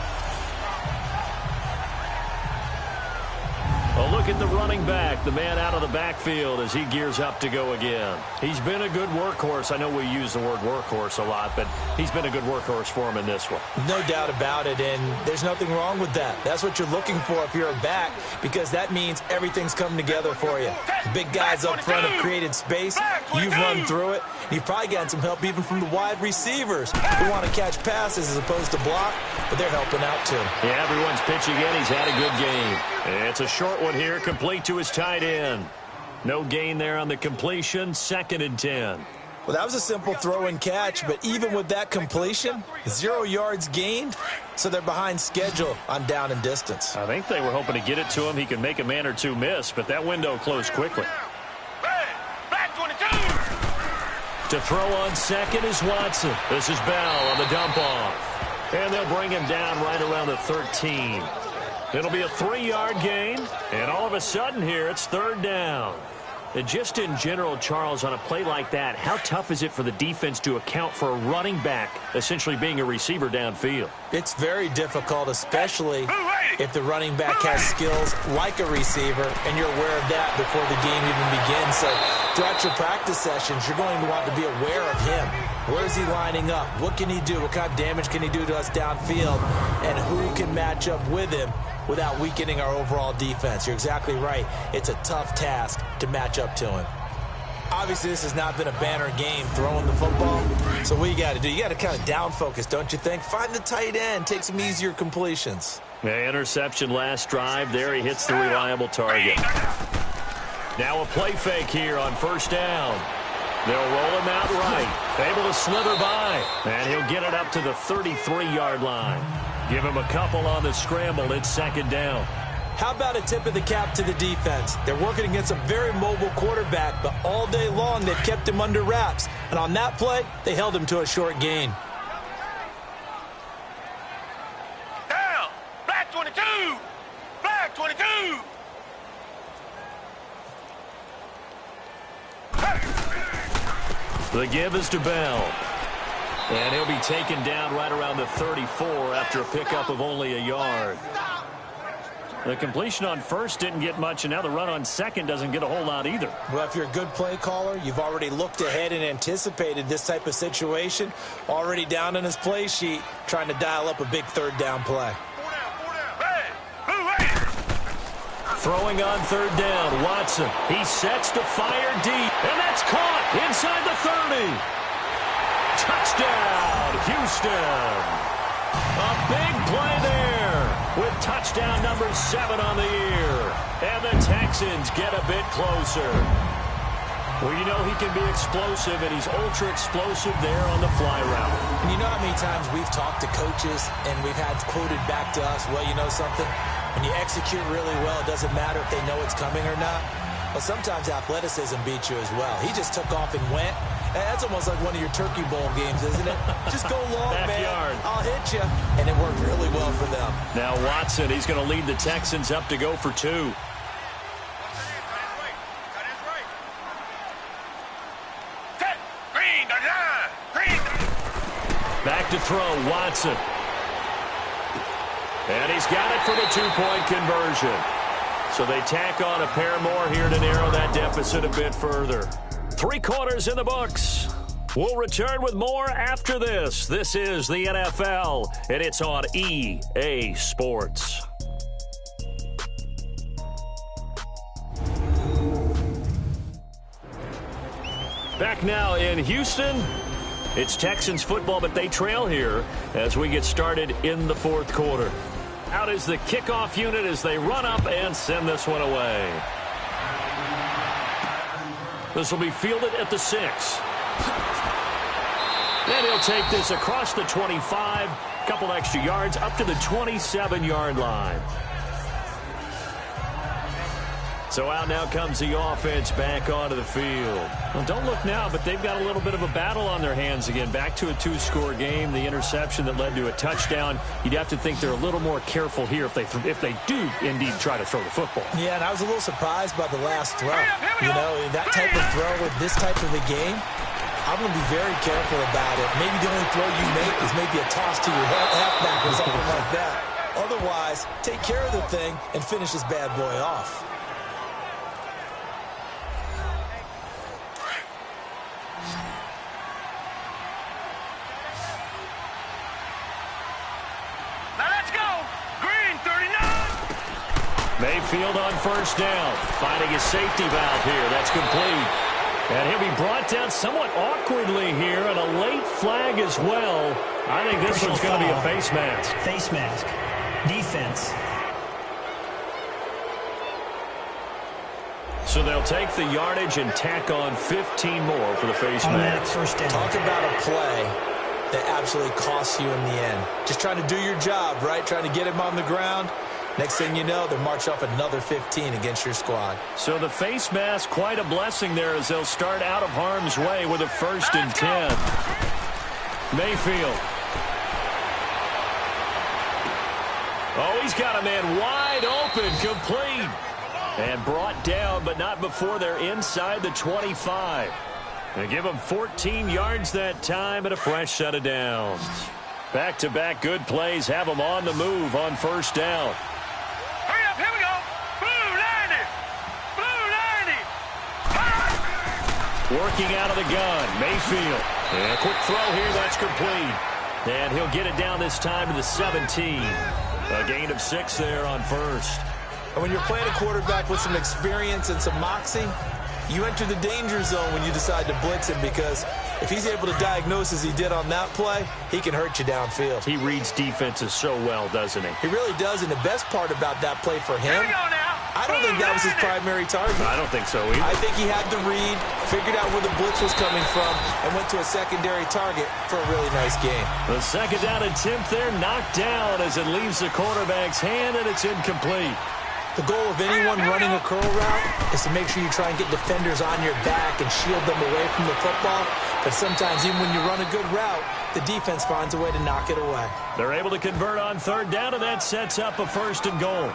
A look at the running back, the man out of the backfield as he gears up to go again. He's been a good workhorse. I know we use the word workhorse a lot, but he's been a good workhorse for him in this one. No doubt about it, and there's nothing wrong with that. That's what you're looking for if you're a back, because that means everything's coming together for you. The big guys up front have created space. You've run through it. You've probably gotten some help even from the wide receivers who want to catch passes as opposed to block, but they're helping out too. Yeah, everyone's pitching in. He's had a good game. It's a short one here, complete to his tight end. No gain there on the completion, 2nd and 10. Well, that was a simple throw and catch, but even with that completion, 0 yards gained, so they're behind schedule on down and distance. I think they were hoping to get it to him. He could make a man or two miss, but that window closed quickly. Back 22. To throw on second is Watson. This is Bell on the dump off. And they'll bring him down right around the 13. It'll be a 3-yard gain, and all of a sudden here it's 3rd down. And just in general, Charles, on a play like that, how tough is it for the defense to account for a running back essentially being a receiver downfield? It's very difficult, especially if the running back has skills like a receiver, and you're aware of that before the game even begins. So throughout your practice sessions, you're going to want to be aware of him. Where is he lining up? What can he do? What kind of damage can he do to us downfield? And who can match up with him without weakening our overall defense? You're exactly right. It's a tough task to match up to him. Obviously, this has not been a banner game throwing the football. So what you got to do, you got to kind of down focus, don't you think? Find the tight end, take some easier completions. Yeah, interception last drive. There he hits the reliable target. Now a play fake here on 1st down. They'll roll him out right. Able to slither by. And he'll get it up to the 33-yard line. Give him a couple on the scramble. It's 2nd down. How about a tip of the cap to the defense? They're working against a very mobile quarterback, but all day long they've kept him under wraps. And on that play, they held him to a short gain. Down. Black 22. Black 22. The give is to Bell. And he'll be taken down right around the 34 after a pickup of only a yard. The completion on first didn't get much, and now the run on second doesn't get a whole lot either. Well, if you're a good play caller, you've already looked ahead and anticipated this type of situation. Already down on his play sheet, trying to dial up a big third down play. Throwing on third down, Watson. He sets to fire deep, and that's caught inside the 30. Touchdown, Houston. A big play there with touchdown number 7 on the year. And the Texans get a bit closer. Well, you know he can be explosive, and he's ultra-explosive there on the fly route. And you know how many times we've talked to coaches, and we've had quoted back to us, well, you know something? When you execute really well, it doesn't matter if they know it's coming or not. Well, sometimes athleticism beats you as well. He just took off and went. That's almost like one of your Turkey Bowl games, isn't it? Just go long, man. I'll hit you. And it worked really well for them. Now Watson, he's going to lead the Texans up to go for 2. Back to throw, Watson. And he's got it for the 2-point conversion. So they tack on a pair more here to narrow that deficit a bit further. 3 quarters in the books. We'll return with more after this. This is the NFL, and it's on EA Sports. Back now in Houston. It's Texans football, but they trail here as we get started in the 4th quarter. Out is the kickoff unit as they run up and send this one away. This will be fielded at the 6. And he'll take this across the 25, couple extra yards up to the 27-yard line. So out now comes the offense back onto the field. Well, don't look now, but they've got a little bit of a battle on their hands again. Back to a 2-score game, the interception that led to a touchdown. You'd have to think they're a little more careful here if they do indeed try to throw the football. Yeah, and I was a little surprised by the last throw. You know, that type of throw with this type of a game, I'm going to be very careful about it. Maybe the only throw you make is maybe a toss to your halfback or something like that. Otherwise, take care of the thing and finish this bad boy off. Mayfield on first down, finding a safety valve here. That's complete. And he'll be brought down somewhat awkwardly here, and a late flag as well. I think this one's going to be a face mask. Face mask. Defense. So they'll take the yardage and tack on 15 more for the face mask. First down. Talk about a play that absolutely costs you in the end. Just trying to do your job, right? Trying to get him on the ground. Next thing you know, they'll march off another 15 against your squad. So the face mask, quite a blessing there as they'll start out of harm's way with a 1st and 10. Mayfield. Oh, he's got a man wide open, complete. And brought down, but not before they're inside the 25. They give him 14 yards that time and a fresh set of downs. Back-to-back good plays have them on the move on first down. Here we go. Blue 90. Blue 90. Working out of the gun, Mayfield. And a quick throw here, that's complete. And he'll get it down this time to the 17. A gain of 6 there on first. And when you're playing a quarterback with some experience and some moxie, you enter the danger zone when you decide to blitz him, because if he's able to diagnose as he did on that play, he can hurt you downfield. He reads defenses so well, doesn't he? He really does, and the best part about that play for him, I don't think that was his primary target. I don't think so either. I think he had to read, figured out where the blitz was coming from, and went to a secondary target for a really nice game. The second down attempt there knocked down as it leaves the quarterback's hand, and it's incomplete. The goal of anyone running a curl route is to make sure you try and get defenders on your back and shield them away from the football. But sometimes, even when you run a good route, the defense finds a way to knock it away. They're able to convert on third down, and that sets up a 1st and goal.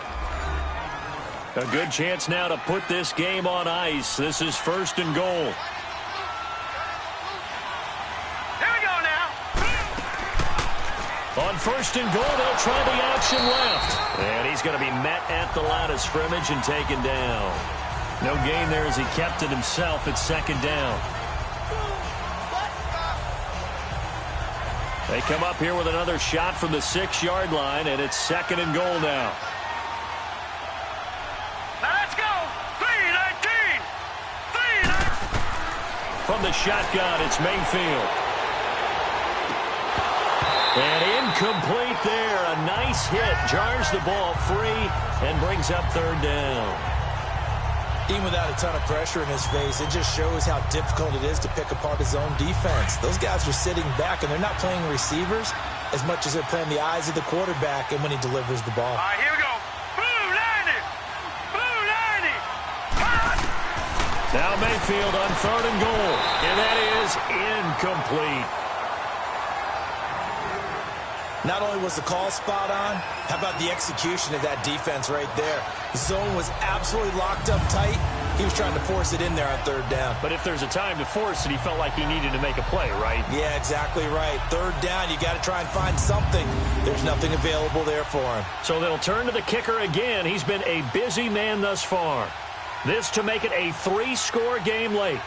A good chance now to put this game on ice. This is 1st and goal. On first and goal, they'll try the action left. And he's going to be met at the line of scrimmage and taken down. No gain there as he kept it himself at second down. They come up here with another shot from the 6-yard line, and it's second and goal now. Now let's go. 3-19. 3-19. From the shotgun, it's Mayfield. And incomplete there. A nice hit. Jars the ball free and brings up third down. Even without a ton of pressure in his face, it just shows how difficult it is to pick apart his own defense. Those guys are sitting back, and they're not playing receivers as much as they're playing the eyes of the quarterback and when he delivers the ball. All right, here we go. Blue 90. Blue 90. Now Mayfield on third and goal. And that is incomplete. Not only was the call spot on, how about the execution of that defense right there? The zone was absolutely locked up tight. He was trying to force it in there on third down. But if there's a time to force it, he felt like he needed to make a play, right? Yeah, exactly right. Third down, you got to try and find something. There's nothing available there for him. So they'll turn to the kicker again. He's been a busy man thus far. This to make it a 3-score game late.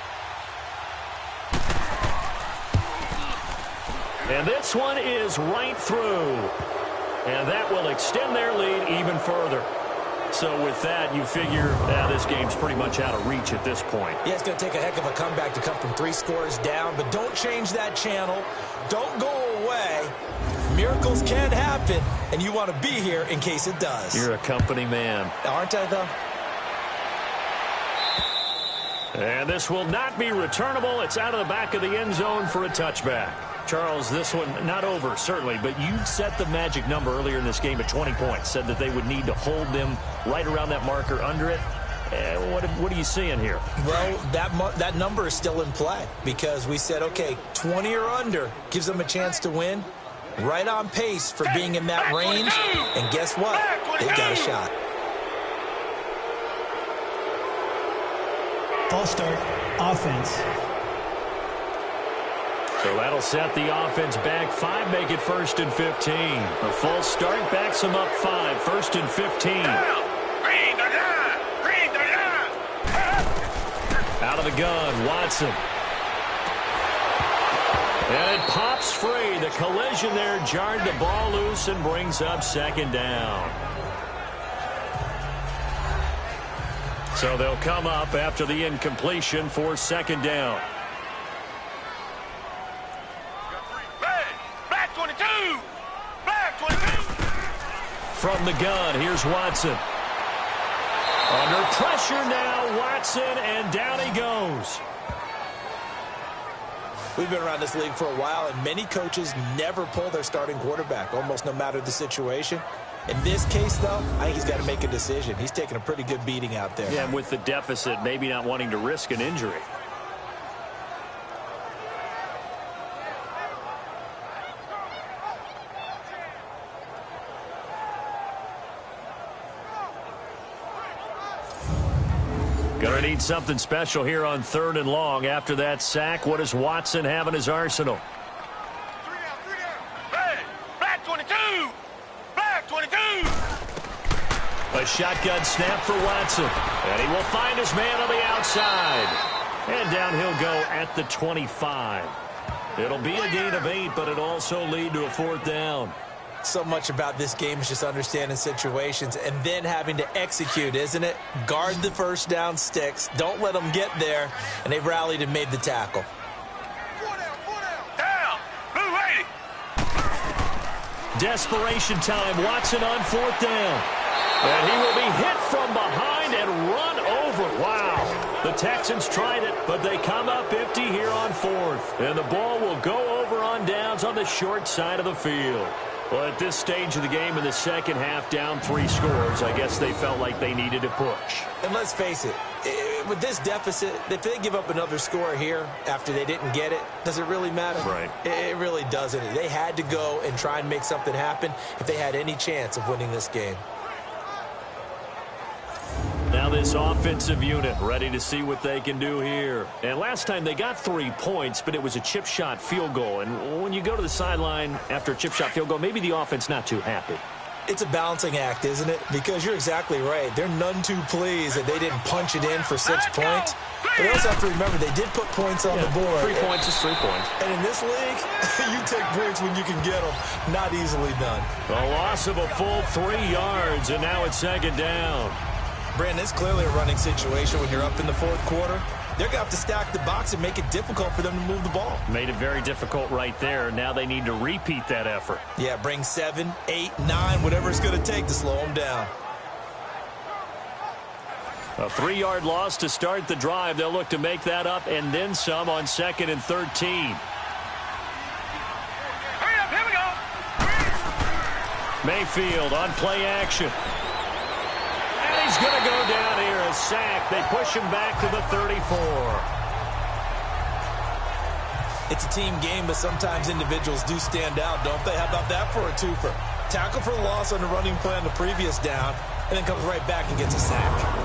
And this one is right through. And that will extend their lead even further. So with that, you figure this game's pretty much out of reach at this point. Yeah, it's going to take a heck of a comeback to come from 3 scores down. But don't change that channel. Don't go away. Miracles can happen, and you want to be here in case it does. You're a company man. Aren't I, though? And this will not be returnable. It's out of the back of the end zone for a touchback. Charles, this one not over, certainly, but you set the magic number earlier in this game at 20 points. Said that they would need to hold them right around that marker under it. What are you seeing here? Well, that number is still in play because we said, okay, 20 or under gives them a chance to win. Right on pace for being in that range. And guess what? They've got a shot. False start, offense. So that'll set the offense back 5, make it 1st and 15. A false start backs them up 5, 1st and 15. Out of the gun, Watson. And it pops free. The collision there jarred the ball loose and brings up second down. So they'll come up after the incompletion for second down. Black 22. Black 22. From the gun, here's Watson. Under pressure now, Watson, and down he goes. We've been around this league for a while, and many coaches never pull their starting quarterback, almost no matter the situation. In this case, though, I think he's got to make a decision. He's taking a pretty good beating out there. Yeah, and with the deficit, maybe not wanting to risk an injury. Gonna need something special here on 3rd and long. After that sack, what does Watson have in his arsenal? 3 out. Black 22. Black 22. A shotgun snap for Watson. And he will find his man on the outside. And down he'll go at the 25. It'll be a gain of 8, but it'll also lead to a 4th down. So much about this game is just understanding situations and then having to execute, isn't it? Guard the first down sticks. Don't let them get there. And they've rallied and made the tackle. 4 down. Down. Blue 80. Desperation time. Watson on 4th down. And he will be hit from behind and run over. Wow. The Texans tried it, but they come up empty here on 4th. And the ball will go over on downs on the short side of the field. Well, at this stage of the game in the second half, down 3 scores, I guess they felt like they needed to push. And let's face it, with this deficit, if they give up another score here after they didn't get it, does it really matter? Right. It really doesn't. They had to go and try and make something happen if they had any chance of winning this game. Now Now this offensive unit ready to see what they can do here. And last time they got 3 points, but it was a chip shot field goal. And when you go to the sideline after a chip shot field goal, maybe the offense not too happy. It's a balancing act, isn't it? Because you're exactly right. They're none too pleased that they didn't punch it in for 6 points. But they also have to remember they did put points on the board. 3 points is 3 points. And in this league, you take points when you can get them. Not easily done. A loss of a full 3 yards, and now it's second down. Brandon, it's clearly a running situation when you're up in the fourth quarter. They're going to have to stack the box and make it difficult for them to move the ball. Made it very difficult right there. Now they need to repeat that effort. Yeah, bring 7, 8, 9, whatever it's going to take to slow them down. A 3-yard loss to start the drive. They'll look to make that up and then some on 2nd and 13. Hurry up, here we go. Mayfield on play action. And he's going to go down here, a sack. They push him back to the 34. It's a team game, but sometimes individuals do stand out, don't they? How about that for a twofer? Tackle for loss on the running play on the previous down, and then comes right back and gets a sack.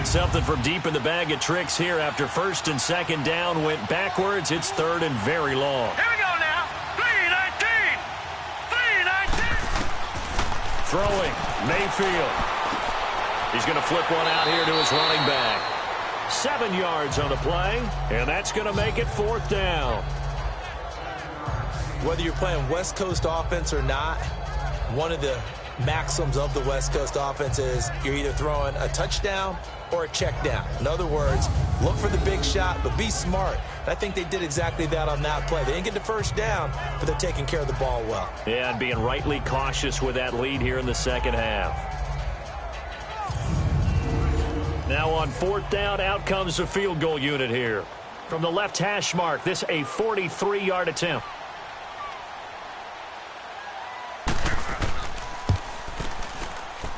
Something from deep in the bag of tricks here after 1st and 2nd down went backwards. It's 3rd and very long. Here we go now. 3-19. 3-19. Throwing, Mayfield. He's going to flip one out here to his running back. 7 yards on the play, and that's going to make it 4th down. Whether you're playing West Coast offense or not, one of the maxims of the West Coast offense is you're either throwing a touchdown or a check down. In other words, look for the big shot, but be smart. And I think they did exactly that on that play. They didn't get the first down, but they're taking care of the ball well. Yeah, and being rightly cautious with that lead here in the second half. Now on 4th down, out comes the field goal unit here. From the left hash mark, this a 43-yard attempt.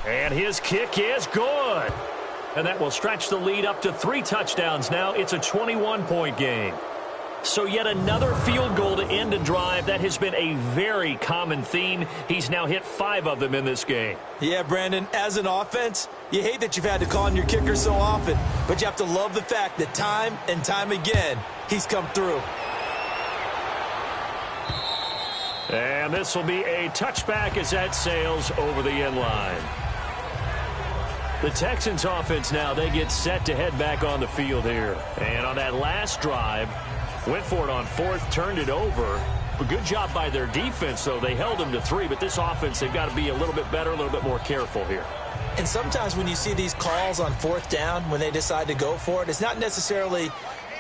And his kick is good. And that will stretch the lead up to 3 touchdowns now. It's a 21-point game. So yet another field goal to end a drive. That has been a very common theme. He's now hit 5 of them in this game. Yeah, Brandon, as an offense, you hate that you've had to call on your kicker so often, but you have to love the fact that time and time again, he's come through. And this will be a touchback as that sails over the end line. The Texans offense now, they get set to head back on the field here. And on that last drive, went for it on 4th, turned it over. A good job by their defense, though. They held them to 3, but this offense, they've got to be a little bit better, a little bit more careful here. And sometimes when you see these calls on 4th down, when they decide to go for it, it's not necessarily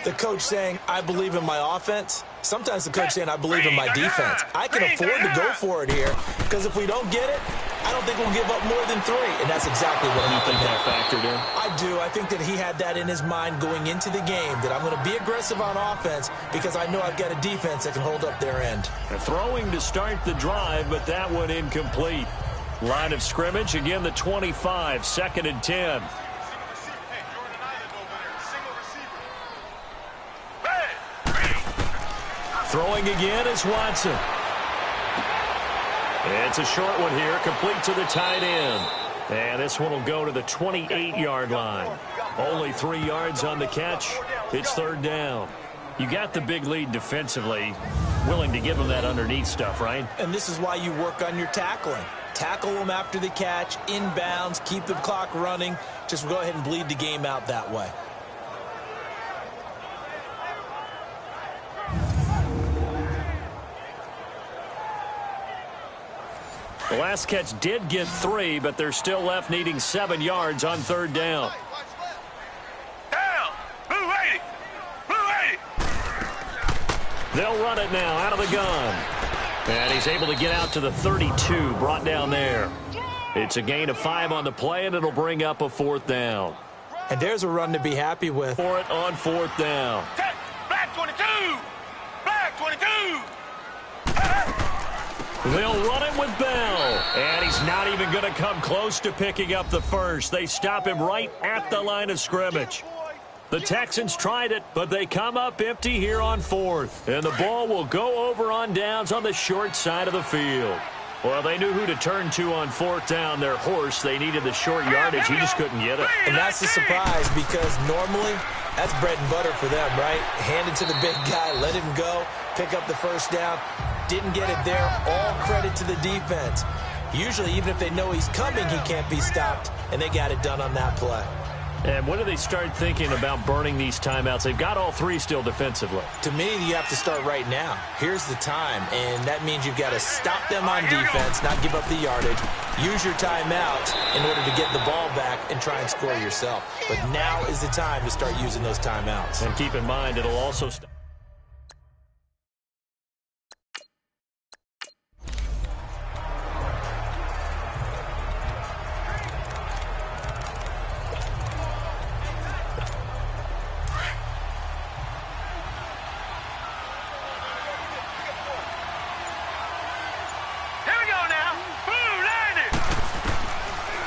the coach saying, I believe in my offense. Sometimes the coach saying, I believe in my defense. I can afford to go for it here, because if we don't get it, I don't think we'll give up more than 3. And that's exactly what I think that factored in. I do. I think that he had that in his mind going into the game, that I'm going to be aggressive on offense because I know I've got a defense that can hold up their end. Throwing to start the drive, but that one incomplete. Line of scrimmage, again the 25, 2nd and 10. Throwing again is Watson. It's a short one here, complete to the tight end. And this one will go to the 28-yard line. Only 3 yards on the catch. It's 3rd down. You got the big lead defensively. Willing to give them that underneath stuff, right? And this is why you work on your tackling. Tackle them after the catch, inbounds, keep the clock running. Just go ahead and bleed the game out that way. The last catch did get 3, but they're still left needing 7 yards on 3rd down. Down. Blue 80. Blue 80. They'll run it now out of the gun. And he's able to get out to the 32, brought down there. It's a gain of 5 on the play, and it'll bring up a 4th down. And there's a run to be happy with. For it on 4th down. Black 22. Black 22. They'll run it with Bell. And he's not even going to come close to picking up the first. They stop him right at the line of scrimmage. The Texans tried it, but they come up empty here on 4th. And the ball will go over on downs on the short side of the field. Well, they knew who to turn to on 4th down. Their horse, they needed the short yardage. He just couldn't get it. And that's the surprise, because normally that's bread and butter for them, right? Hand it to the big guy, let him go, pick up the first down. Didn't get it there. All credit to the defense. Usually, even if they know he's coming, he can't be stopped, and they got it done on that play. And when do they start thinking about burning these timeouts? They've got all 3 still defensively. To me, you have to start right now. Here's the time, and that means you've got to stop them on defense, not give up the yardage. Use your timeouts in order to get the ball back and try and score yourself. But now is the time to start using those timeouts. And keep in mind, it'll also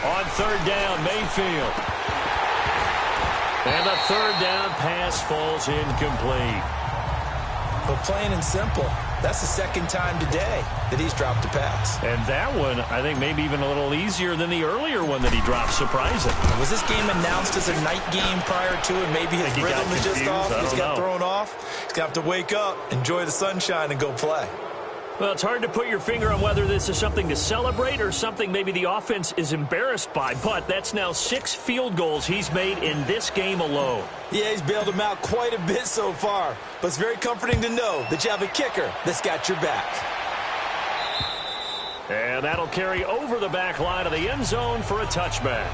on 3rd down, Mayfield. And the 3rd down pass falls incomplete. But plain and simple, that's the 2nd time today that he's dropped a pass. And that one, I think, maybe even a little easier than the earlier one that he dropped, surprising. Was this game announced as a night game prior to it? Maybe his rhythm is just off. He's got thrown off. He's going to have to wake up, enjoy the sunshine, and go play. Well, it's hard to put your finger on whether this is something to celebrate or something maybe the offense is embarrassed by, but that's now 6 field goals he's made in this game alone. Yeah, he's bailed them out quite a bit so far, but it's very comforting to know that you have a kicker that's got your back. And that'll carry over the back line of the end zone for a touchback.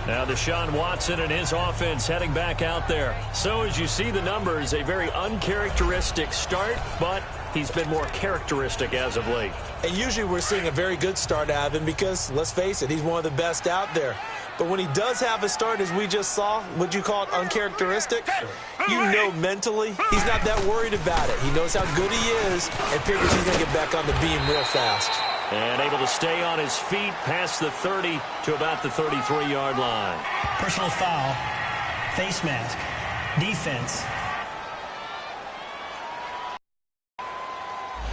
Now Deshaun Watson and his offense heading back out there. So as you see the numbers, a very uncharacteristic start, but he's been more characteristic as of late. And usually we're seeing a very good start out of him because, let's face it, he's one of the best out there. But when he does have a start, as we just saw, would you call it uncharacteristic? You know mentally he's not that worried about it. He knows how good he is and figures he's going to get back on the beam real fast. And able to stay on his feet past the 30 to about the 33-yard line. Personal foul, face mask, defense.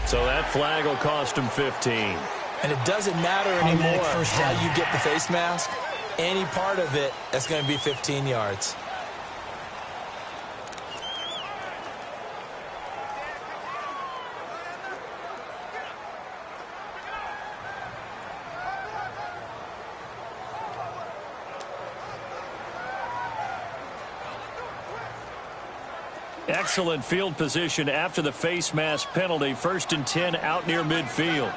So that flag will cost him 15. And it doesn't matter anymore how you get the face mask. Any part of it, that's going to be 15 yards. Excellent field position after the face mask penalty. 1st and 10 out near midfield.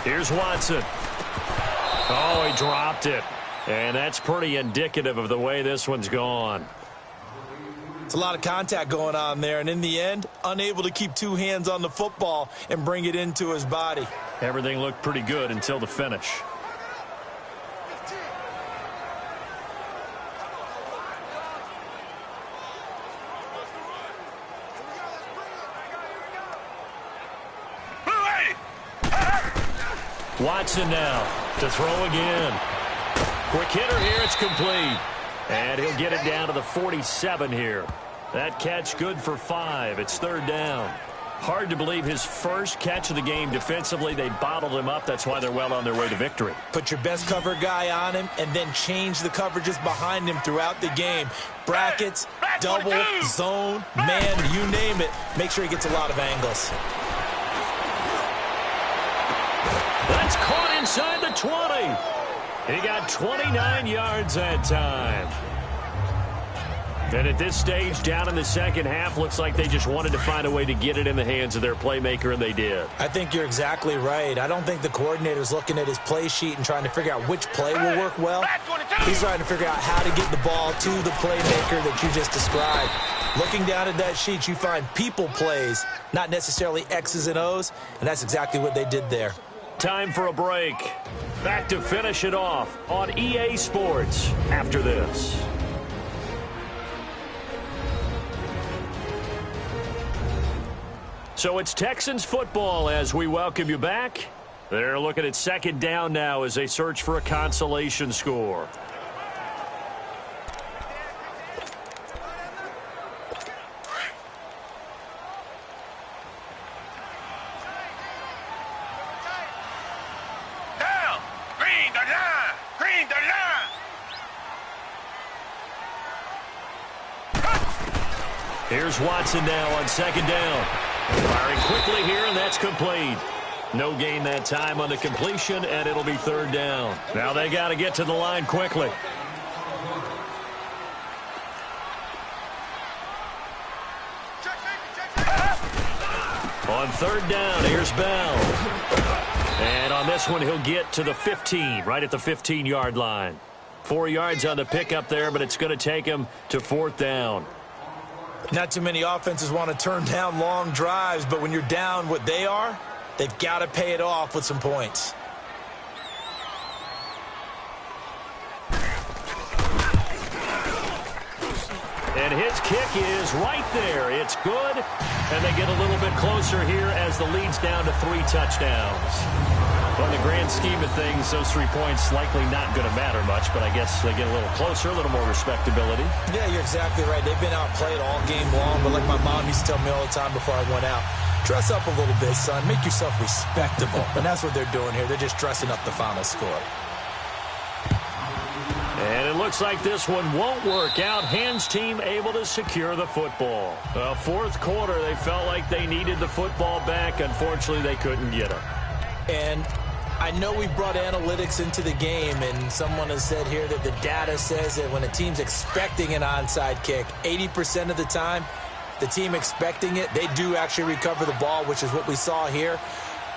Here's Watson. Oh, he dropped it. And that's pretty indicative of the way this one's gone. It's a lot of contact going on there, and in the end, unable to keep 2 hands on the football and bring it into his body. Everything looked pretty good until the finish. Watson now to throw again. Quick hitter here. It's complete. And he'll get it down to the 47 here. That catch good for 5. It's 3rd down. Hard to believe his first catch of the game defensively. They bottled him up. That's why they're well on their way to victory. Put your best cover guy on him and then change the coverages behind him throughout the game. Brackets, double, zone, man, you name it. Make sure he gets a lot of angles. That's caught inside the 20. He got 29 yards that time. And at this stage, down in the second half, looks like they just wanted to find a way to get it in the hands of their playmaker, and they did. I think you're exactly right. I don't think the coordinator's looking at his play sheet and trying to figure out which play will work well. He's trying to figure out how to get the ball to the playmaker that you just described. Looking down at that sheet, you find people plays, not necessarily X's and O's, and that's exactly what they did there. Time for a break. Back to finish it off on EA Sports after this. So it's Texans football as we welcome you back. They're looking at second down now as they search for a consolation score. Down. Green the line. Green the line. Here's Watson now on second down. Firing quickly here, and that's complete. No gain that time on the completion, and it'll be third down. Now they got to get to the line quickly. On third down, here's Bell. And on this one, he'll get to the 15, right at the 15-yard line. 4 yards on the pickup there, but it's going to take him to fourth down. Not too many offenses want to turn down long drives, but when you're down what they are, they've got to pay it off with some points. And his kick is right there. It's good, and they get a little bit closer here as the lead's down to 3 touchdowns. Well, in the grand scheme of things, those 3 points likely not going to matter much, but I guess they get a little closer, a little more respectability. Yeah, you're exactly right. They've been outplayed all game long, but like my mom used to tell me all the time before I went out, dress up a little bit, son. Make yourself respectable. And that's what they're doing here. They're just dressing up the final score. And it looks like this one won't work out. Hands team able to secure the football. Fourth quarter, they felt like they needed the football back. Unfortunately, they couldn't get it. And I know we brought analytics into the game, and someone has said here that the data says that when a team's expecting an onside kick, 80% of the time, the team expecting it, they do actually recover the ball, which is what we saw here.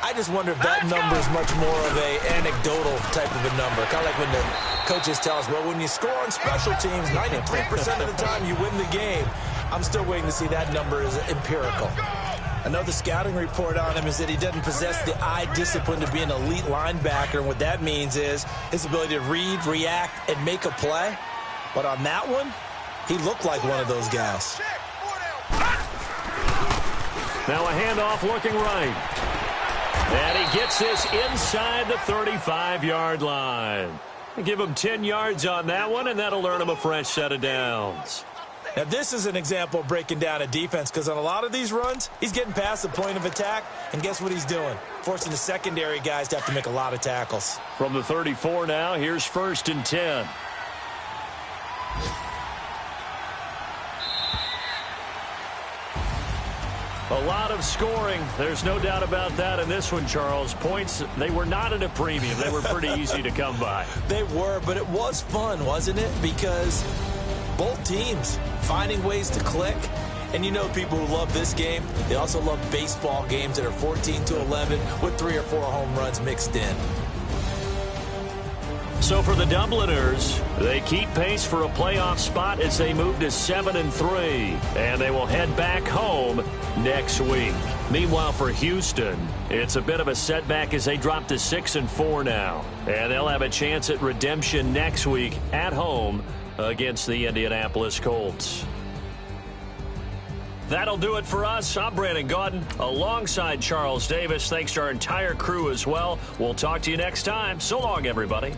I just wonder if that number is much more of a anecdotal type of a number. Kind of like when the coaches tell us, well, when you score on special teams, 93% of the time you win the game. I'm still waiting to see that number is empirical. Another scouting report on him is that he doesn't possess the eye discipline to be an elite linebacker. And what that means is his ability to read, react, and make a play. But on that one, he looked like one of those guys. Now a handoff looking right. And he gets this inside the 35-yard line. Give him 10 yards on that one, and that'll earn him a fresh set of downs. Now, this is an example of breaking down a defense, because on a lot of these runs, he's getting past the point of attack, and guess what he's doing? Forcing the secondary guys to have to make a lot of tackles. From the 34 now, here's 1st and 10. A lot of scoring. There's no doubt about that in this one, Charles. Points, they were not at a premium. They were pretty easy to come by. They were, but it was fun, wasn't it? Because both teams finding ways to click. And you know people who love this game, they also love baseball games that are 14-11 with 3 or 4 home runs mixed in. So for the Dubliners, they keep pace for a playoff spot as they move to 7-3, and they will head back home next week. Meanwhile, for Houston, it's a bit of a setback as they drop to 6-4 now, and they'll have a chance at redemption next week at home against the Indianapolis Colts. That'll do it for us. I'm Brandon Gaudin alongside Charles Davis. Thanks to our entire crew as well. We'll talk to you next time. So long, everybody.